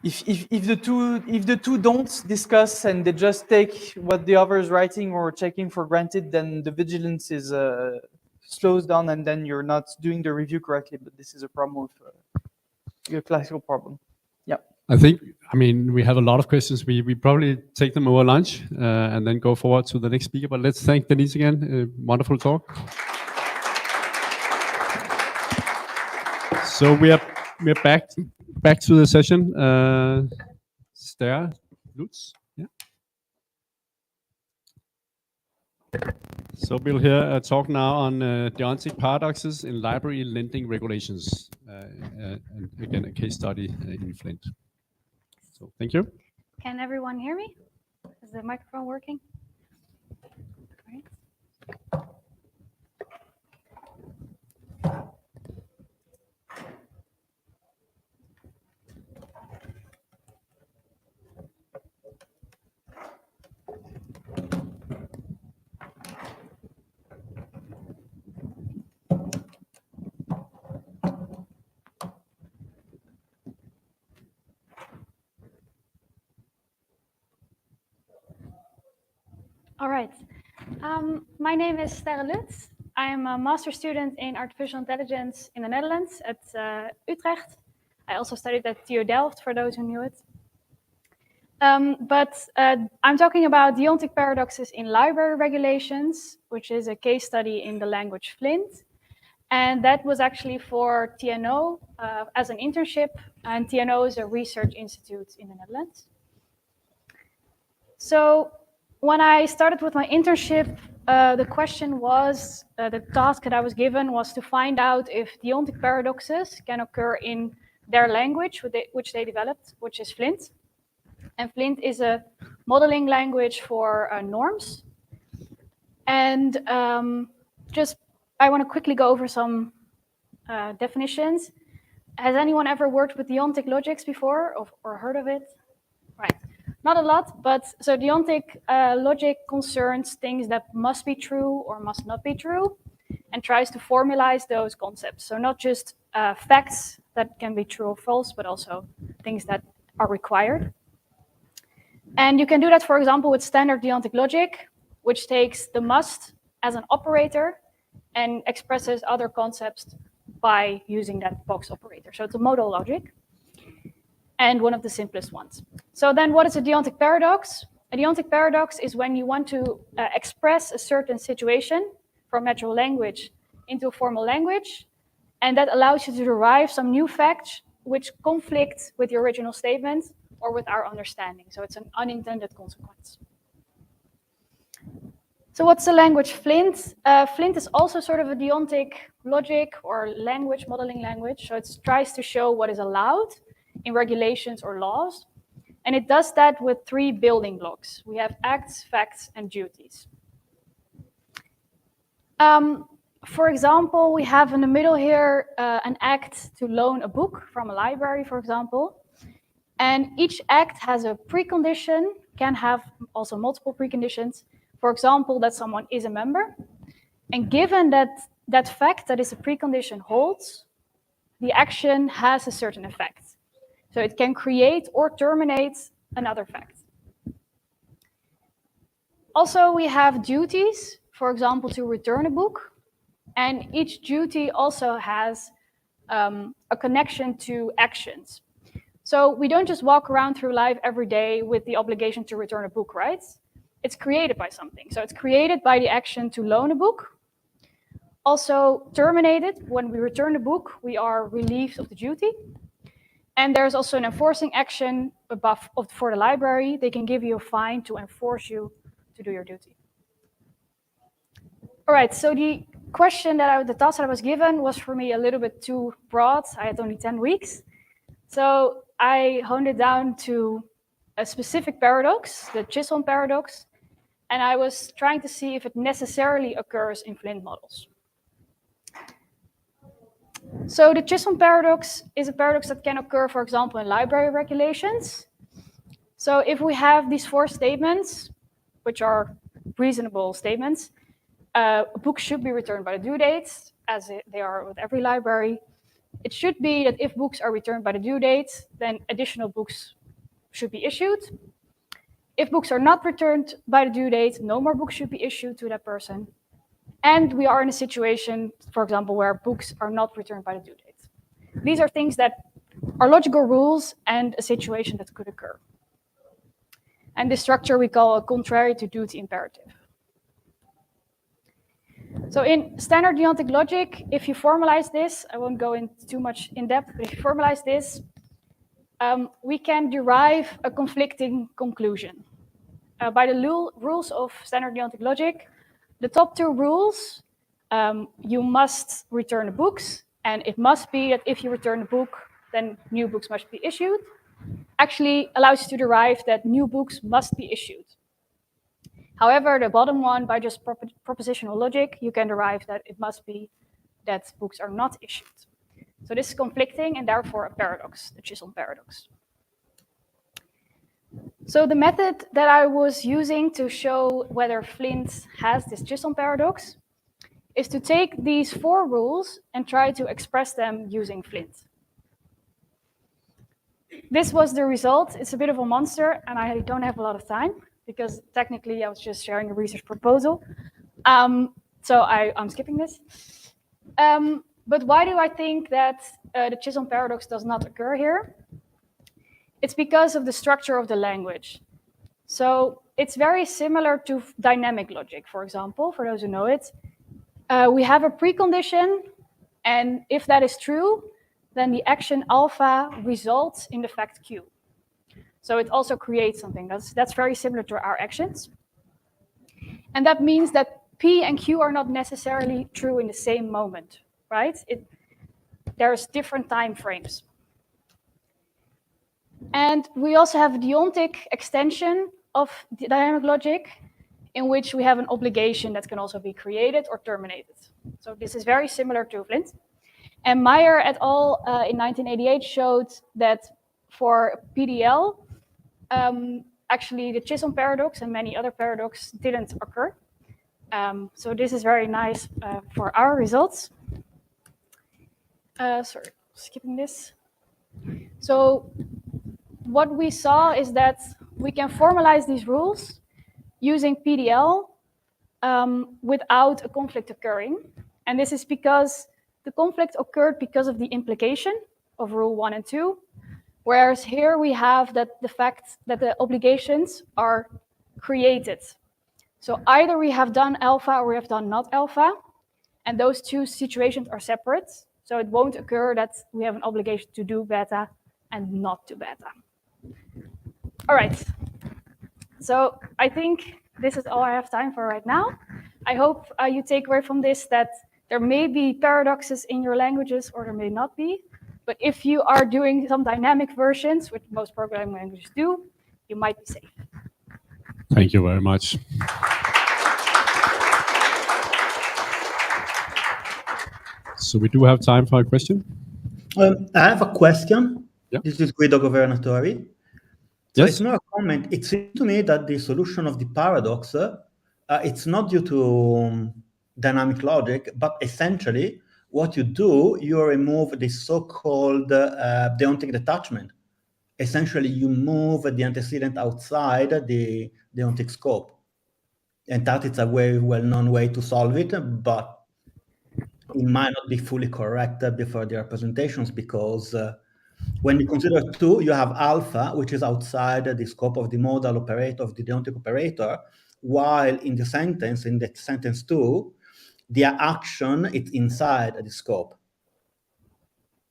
if the two don't discuss and they just take what the other is writing or checking for granted, then the vigilance is slows down, and then you're not doing the review correctly. But this is a problem of a classical problem. Yeah. I mean, we have a lot of questions. We probably take them over lunch and then go forward to the next speaker. But let's thank Denise again. Wonderful talk. So we are back to the session. Stare, Lutz. Yeah. So we'll hear a talk now on deontic paradoxes in library lending regulations. And again, a case study in Flint. So thank you. Can everyone hear me? Is the microphone working? Great. All right. My name is Sterre Lutz. I'm a master's student in artificial intelligence in the Netherlands at Utrecht. I also studied at TU Delft, for those who knew it. But I'm talking about deontic paradoxes in library regulations, which is a case study in the language Flint. And that was actually for TNO as an internship. And TNO is a research institute in the Netherlands. So when I started with my internship, the question was, the task that I was given was to find out if deontic paradoxes can occur in their language, which they developed, which is Flint. And Flint is a modeling language for norms. And I want to quickly go over some definitions. Has anyone ever worked with deontic logics before or heard of it? Right. Not a lot, but so deontic logic concerns things that must be true or must not be true, and tries to formalize those concepts. So not just facts that can be true or false, but also things that are required. And you can do that, for example, with standard deontic logic, which takes the must as an operator and expresses other concepts by using that box operator. So it's a modal logic, and one of the simplest ones. So then what is a deontic paradox? A deontic paradox is when you want to express a certain situation from natural language into a formal language, and that allows you to derive some new facts which conflict with the original statement or with our understanding. So it's an unintended consequence. So what's the language Flint? Flint is also sort of a deontic logic or language, modeling language. So it tries to show what is allowed in regulations or laws. And it does that with 3 building blocks. We have acts, facts, and duties. For example, we have in the middle here an act to loan a book from a library, for example. And each act has a precondition, can have also multiple preconditions. For example, that someone is a member. And given that that fact that is a precondition holds, the action has a certain effect. So it can create or terminate another fact. Also, we have duties, for example, to return a book. And each duty also has a connection to actions. So we don't just walk around through life every day with the obligation to return a book, right? It's created by something. So it's created by the action to loan a book. Also terminated, when we return the book, we are relieved of the duty. And there's also an enforcing action for the library. They can give you a fine to enforce you to do your duty. All right, so the task that I was given was for me a little bit too broad. I had only 10 weeks. So I honed it down to a specific paradox, the Chisholm paradox, and I was trying to see if it necessarily occurs in Flint models. So the Chisholm paradox is a paradox that can occur, for example, in library regulations. So if we have these 4 statements, which are reasonable statements, a book should be returned by the due date, as they are with every library. It should be that if books are returned by the due date, then additional books should be issued. If books are not returned by the due date, no more books should be issued to that person. And we are in a situation, for example, where books are not returned by the due date. These are things that are logical rules and a situation that could occur. And this structure we call a contrary to duty imperative. So in standard deontic logic, if you formalize this, I won't go into too much in depth, but if you formalize this, we can derive a conflicting conclusion. By the rules of standard deontic logic, the top 2 rules, you must return the books, and it must be that if you return the book, then new books must be issued, actually allows you to derive that new books must be issued. However, the bottom one, by just propositional logic, you can derive that it must be that books are not issued. So this is conflicting and therefore a paradox, the Chisholm paradox. So the method that I was using to show whether Flint has this Chisholm paradox is to take these 4 rules and try to express them using Flint. This was the result. It's a bit of a monster, and I don't have a lot of time because technically I was just sharing a research proposal. So I'm skipping this. But why do I think that the Chisholm paradox does not occur here? It's because of the structure of the language. So it's very similar to dynamic logic, for example, for those who know it. We have a precondition, and if that is true, then the action alpha results in the fact Q. So it also creates something. That's very similar to our actions. And that means that P and Q are not necessarily true in the same moment, right? There's different time frames. And we also have a deontic extension of the dynamic logic in which we have an obligation that can also be created or terminated. So this is very similar to Flint. And Meyer et al. In 1988 showed that for PDL, actually the Chisholm paradox and many other paradoxes didn't occur. So this is very nice for our results. Sorry, skipping this. So what we saw is that we can formalize these rules using PDL without a conflict occurring. And this is because the conflict occurred because of the implication of rule 1 and 2, whereas here we have the fact that the obligations are created. So either we have done alpha or we have done not alpha, and those 2 situations are separate. So it won't occur that we have an obligation to do beta and not do beta. All right. So I think this is all I have time for right now. I hope you take away from this that there may be paradoxes in your languages or there may not be. But if you are doing some dynamic versions, which most programming languages do, you might be safe. Thank you very much. So we do have time for a question. I have a question. Yeah. This is Guido Governatori. So Yes. it's not a comment. It seems to me that the solution of the paradox, it's not due to dynamic logic, but essentially what you do, you remove the so-called deontic detachment. Essentially, you move the antecedent outside the deontic scope. And that is a very well-known way to solve it, but it might not be fully correct before the representations because When you consider 2, you have alpha, which is outside the scope of the modal operator, of the deontic operator, while in the sentence 2, the action is inside the scope.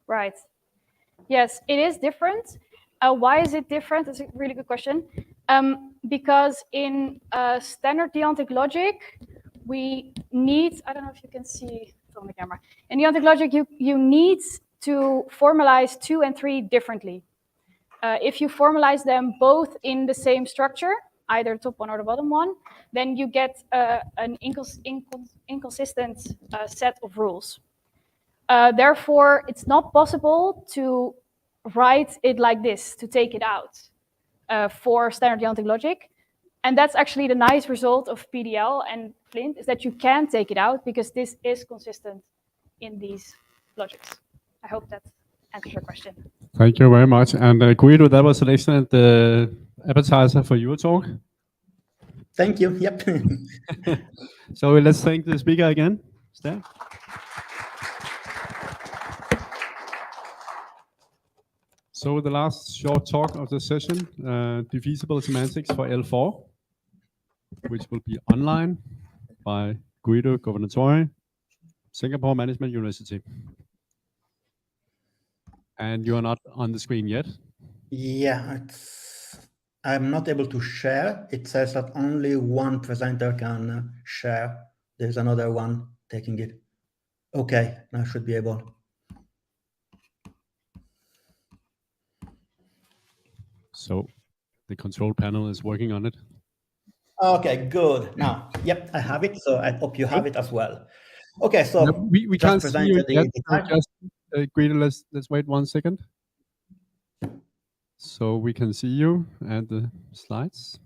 Right. Yes, it is different. Why is it different? That's a really good question. Because in standard deontic logic, we need, I don't know if you can see it on the camera. In deontic logic, you need to formalize 2 and 3 differently. If you formalize them both in the same structure, either top one or the bottom one, then you get an inconsistent set of rules. Therefore, it's not possible to write it like this, to take it out for standard deontic logic. And that's actually the nice result of PDL and Flint, is that you can take it out because this is consistent in these logics. I hope that answers your question. Thank you very much. And Guido, that was an excellent appetizer for your talk. Thank you. Yep. So let's thank the speaker again. Stan. So the last short talk of the session, defeasible semantics for L4, which will be online by Guido Governatore, Singapore Management University. And you are not on the screen yet? Yeah, I'm not able to share. It says that only one presenter can share. There's another one taking it. Okay, now I should be able. So the control panel is working on it. Okay, good. Now, yep, I have it. So I hope you have it as well. Okay, so No, we can't see you yet. So just, Guido, let's wait 1 second. So we can see you and the slides.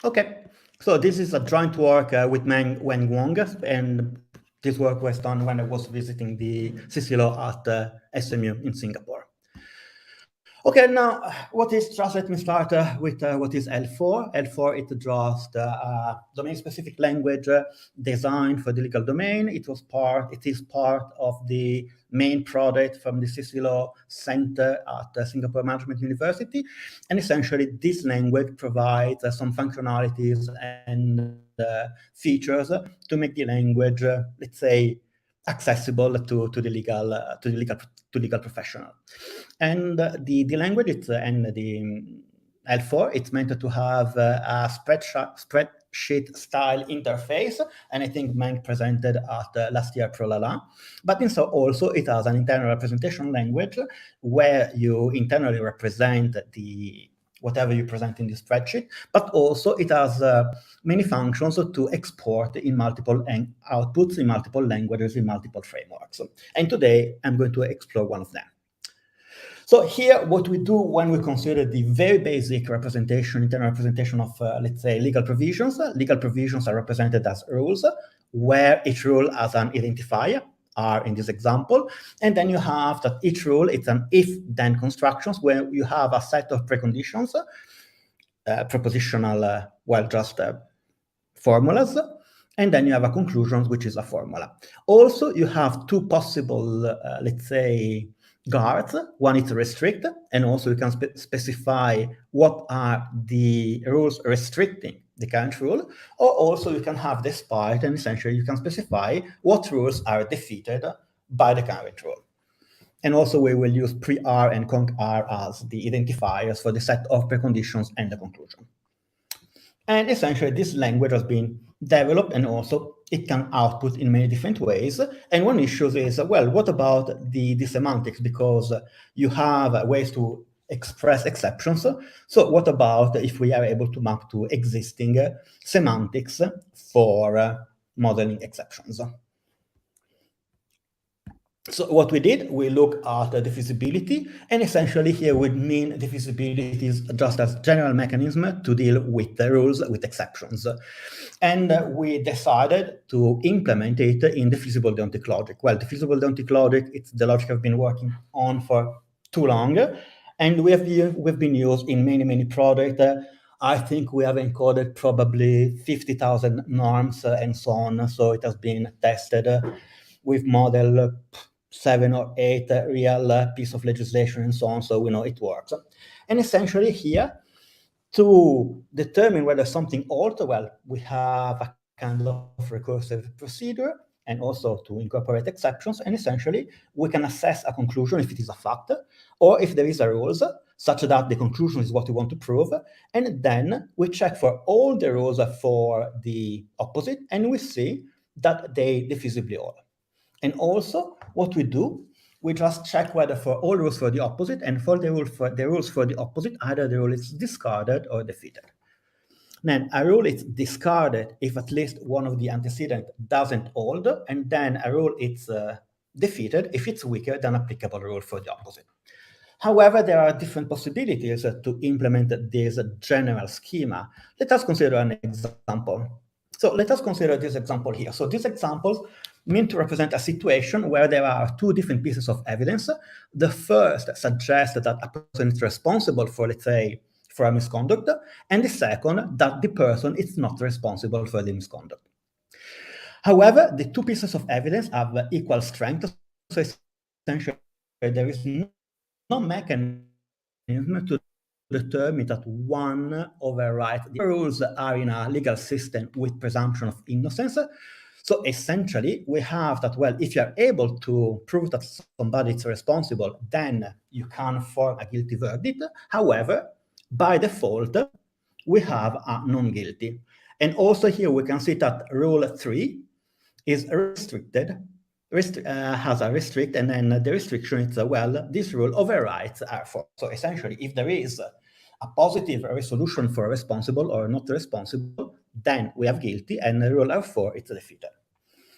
Okay, so this is a joint work with Wen Wong, and this work was done when I was visiting the CCLO at SMU in Singapore. Okay, now just let me start with what is L4. L4, it draws the domain-specific language designed for the legal domain. It is part of the main project from the CCLO Center at Singapore Management University. And essentially, this language provides some functionalities and features to make the language, let's say, accessible to the legal professional. And the language and the L4, it's meant to have a spreadsheet style interface, and I think Meng presented at last year ProLaLa'. But also it has an internal representation language where you internally represent whatever you present in the spreadsheet, but also it has many functions to export in multiple outputs in multiple languages, in multiple frameworks. And today I'm going to explore one of them. So here, what we do when we consider the very basic representation, internal representation of, let's say, legal provisions are represented as rules, where each rule has an identifier, R in this example, and then you have that each rule, it's an if-then constructions where you have a set of preconditions, propositional, formulas, and then you have a conclusion, which is a formula. Also, you have two possible, let's say, guards. One is restrict, and also you can specify what are the rules restricting the current rule, or also you can have despite, and essentially you can specify what rules are defeated by the current rule. And also we will use pre-R and conc-R as the identifiers for the set of preconditions and the conclusion. And essentially this language has been developed, and also it can output in many different ways. And one issue is, well, what about the semantics? Because you have ways to express exceptions. So what about if we are able to map to existing semantics for modeling exceptions? So what we did, we looked at the feasibility, and essentially here we mean the feasibility is just as general mechanism to deal with the rules with exceptions. And we decided to implement it in the feasible deontic logic. Well, the feasible deontic logic, it's the logic I've been working on for too long, and we've been used in many projects. I think we have encoded probably 50,000 norms and so on. So it has been tested with model 7 or 8 real piece of legislation and so on, so we know it works. And essentially here, to determine whether something altered, well, we have a kind of recursive procedure, and also to incorporate exceptions, and essentially we can assess a conclusion if it is a fact, or if there is a rules, such that the conclusion is what we want to prove, and then we check for all the rules for the opposite, and we see that they diffusibly all. And also, what we do, we just check whether for all rules for the opposite, and for the rules for the opposite, either the rule is discarded or defeated. Then a rule is discarded if at least one of the antecedent doesn't hold, and then a rule is defeated if it's weaker than applicable rule for the opposite. However, there are different possibilities to implement this general schema. Let us consider an example. So let us consider this example here. So these examples mean to represent a situation where there are two different pieces of evidence. The first suggests that a person is responsible for, let's say, for a misconduct, and the second, that the person is not responsible for the misconduct. However, the two pieces of evidence have equal strength, so essentially there is no mechanism to determine that one overrides the rules are in a legal system with presumption of innocence. So essentially, we have that, well, if you're able to prove that somebody is responsible, then you can form a guilty verdict. However, by default, we have a non-guilty. And also here we can see that Rule 3 is restricted, has a restrict, and then the restriction is, well, this rule overrides R4. So essentially, if there is a positive resolution for responsible or not responsible, then we have guilty, and rule R4 is defeated.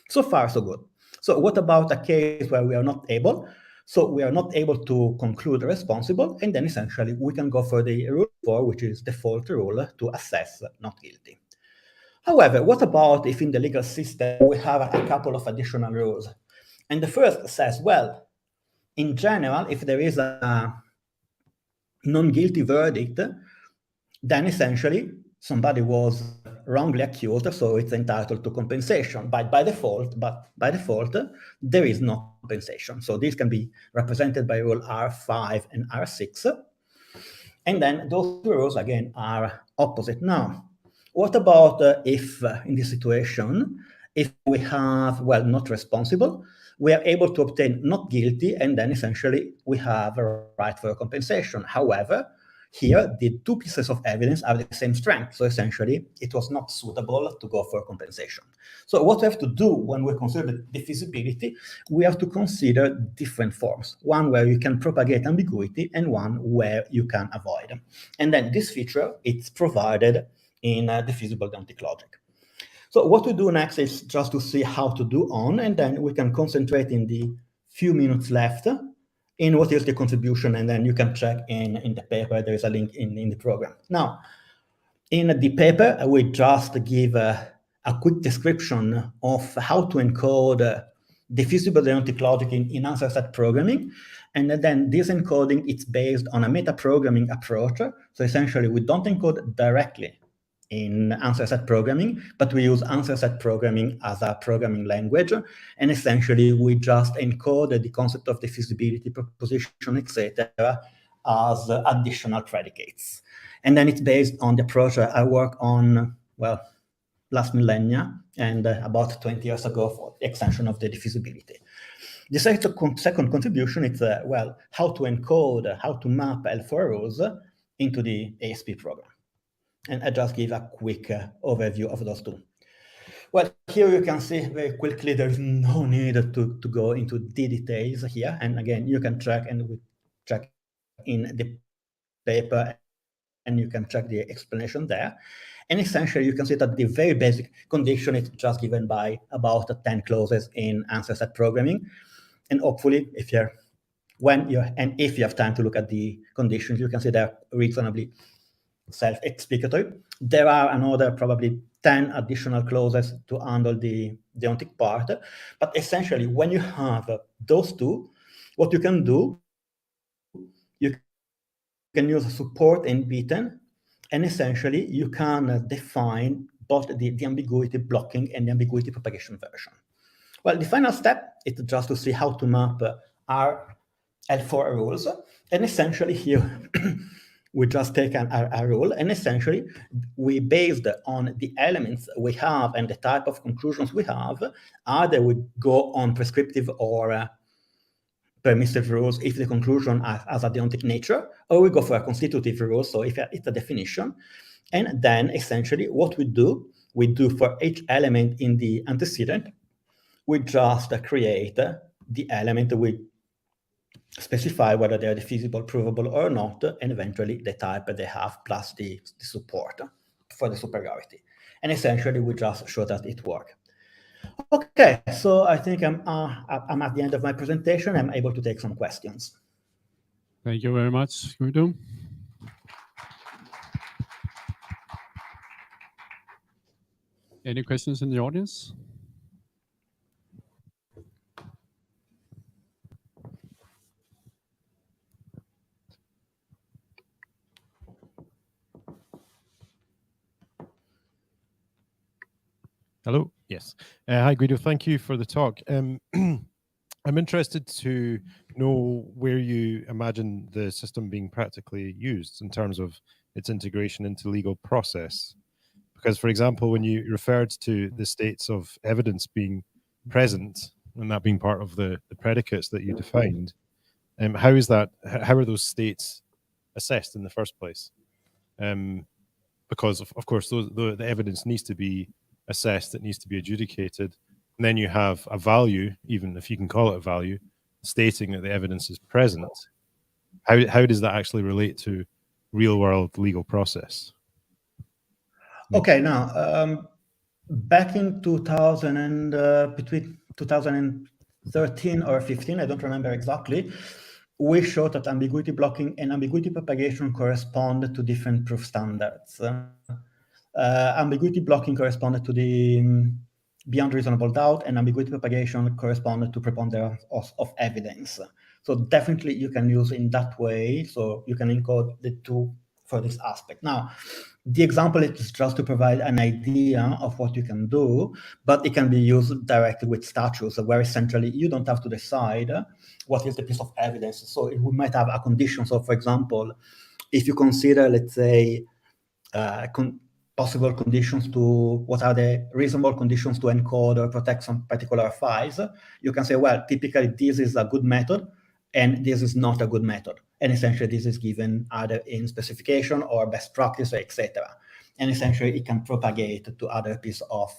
So far, so good. So what about a case where we are not able? So we are not able to conclude responsible, and then essentially we can go for the rule 4, which is default rule to assess not guilty. However, what about if in the legal system we have a couple of additional rules? And the first says, well, in general, if there is a non-guilty verdict, then essentially somebody was wrongly accused, so it's entitled to compensation. But by default, there is no compensation. So this can be represented by rule R5 and R6. And then those two rules, again, are opposite. Now, what about if in this situation, if we have, well, not responsible, we are able to obtain not guilty, and then essentially we have a right for compensation. However, here, the two pieces of evidence have the same strength. So essentially, it was not suitable to go for compensation. So what we have to do when we consider the feasibility, we have to consider different forms. One where you can propagate ambiguity, and one where you can avoid. And then this feature, it's provided in the feasible deontic logic. So what we do next is just to see how to do on, and then we can concentrate in the few minutes left in what is the contribution, and then you can check in the paper. There is a link in the program. Now, in the paper, we just give a quick description of how to encode the feasible deontic logic in answer set programming. And then this encoding, it's based on a meta-programming approach. So essentially, we don't encode directly in answer set programming, but we use answer set programming as a programming language. And essentially, we just encode the concept of the feasibility proposition, etc., as additional predicates. And then it's based on the approach I worked on, well, last millennia and about 20 years ago for the extension of the diffusibility. The second contribution is, well, how to encode, how to map L4 rules into the ASP program. And I just give a quick overview of those two. Well, here you can see very quickly there is no need to go into the details here. And again, you can check, and we check in the paper, and you can check the explanation there. And essentially, you can see that the very basic condition is just given by about 10 clauses in answer set programming. And hopefully, if you have time to look at the conditions, you can see they're reasonably self-explanatory. There are another probably 10 additional clauses to handle the deontic part. But essentially, when you have those two, what you can do, you can use support and beaten, and essentially you can define both the ambiguity blocking and the ambiguity propagation version. Well, the final step is just to see how to map our L4 rules. And essentially here, we just take a rule, and essentially we, based on the elements we have and the type of conclusions we have, either we go on prescriptive or permissive rules if the conclusion has a deontic nature, or we go for a constitutive rule, so if it's a definition. And then essentially what we do for each element in the antecedent, we just create the element we specify whether they are feasible, provable or not, and eventually the type they have plus the support for the superiority. And essentially we just show that it works. Okay, so I think I'm at the end of my presentation. I'm able to take some questions. Thank you very much, Guido. Any questions in the audience? Hello. Yes. Hi, Guido. Thank you for the talk. I'm interested to know where you imagine the system being practically used in terms of its integration into legal process. Because, for example, when you referred to the states of evidence being present and that being part of the predicates that you defined, how are those states assessed in the first place? Because, of course, the evidence needs to be assessed, it needs to be adjudicated, and then you have a value, even if you can call it a value, stating that the evidence is present. How does that actually relate to real-world legal process? Okay, now back in 2000 and between 2013 or 15, I don't remember exactly, we showed that ambiguity blocking and ambiguity propagation correspond to different proof standards. Ambiguity blocking corresponded to the beyond reasonable doubt, and ambiguity propagation corresponded to preponderance of evidence. So definitely you can use in that way, so you can encode the two for this aspect. Now, the example is just to provide an idea of what you can do, but it can be used directly with statutes, where essentially you don't have to decide what is the piece of evidence. So we might have a condition. So for example, if you consider, let's say, possible conditions to what are the reasonable conditions to encode or protect some particular files, you can say, well, typically this is a good method and this is not a good method. And essentially this is given either in specification or best practice, etc. And essentially it can propagate to other pieces of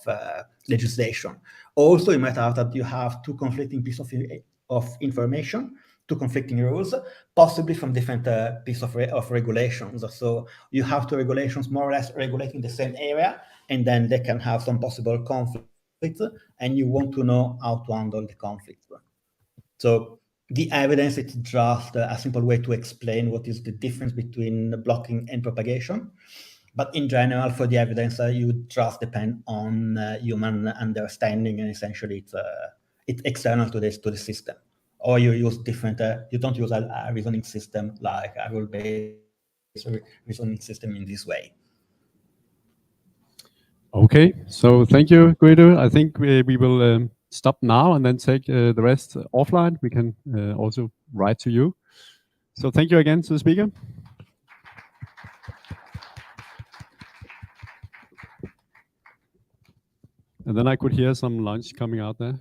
legislation. Also, you might have that you have two conflicting pieces of information, two conflicting rules, possibly from different pieces of regulations. So you have two regulations more or less regulating the same area, and then they can have some possible conflicts, and you want to know how to handle the conflict. So the evidence is just a simple way to explain what is the difference between blocking and propagation. But in general, for the evidence, you just depend on human understanding, and essentially it's external to the system. Or you use different, you don't use a reasoning system like a rule-based reasoning system in this way. Okay, so thank you, Guido. I think we will stop now and then take the rest offline. We can also write to you. So thank you again to the speaker. And then I could hear some lunch coming out there.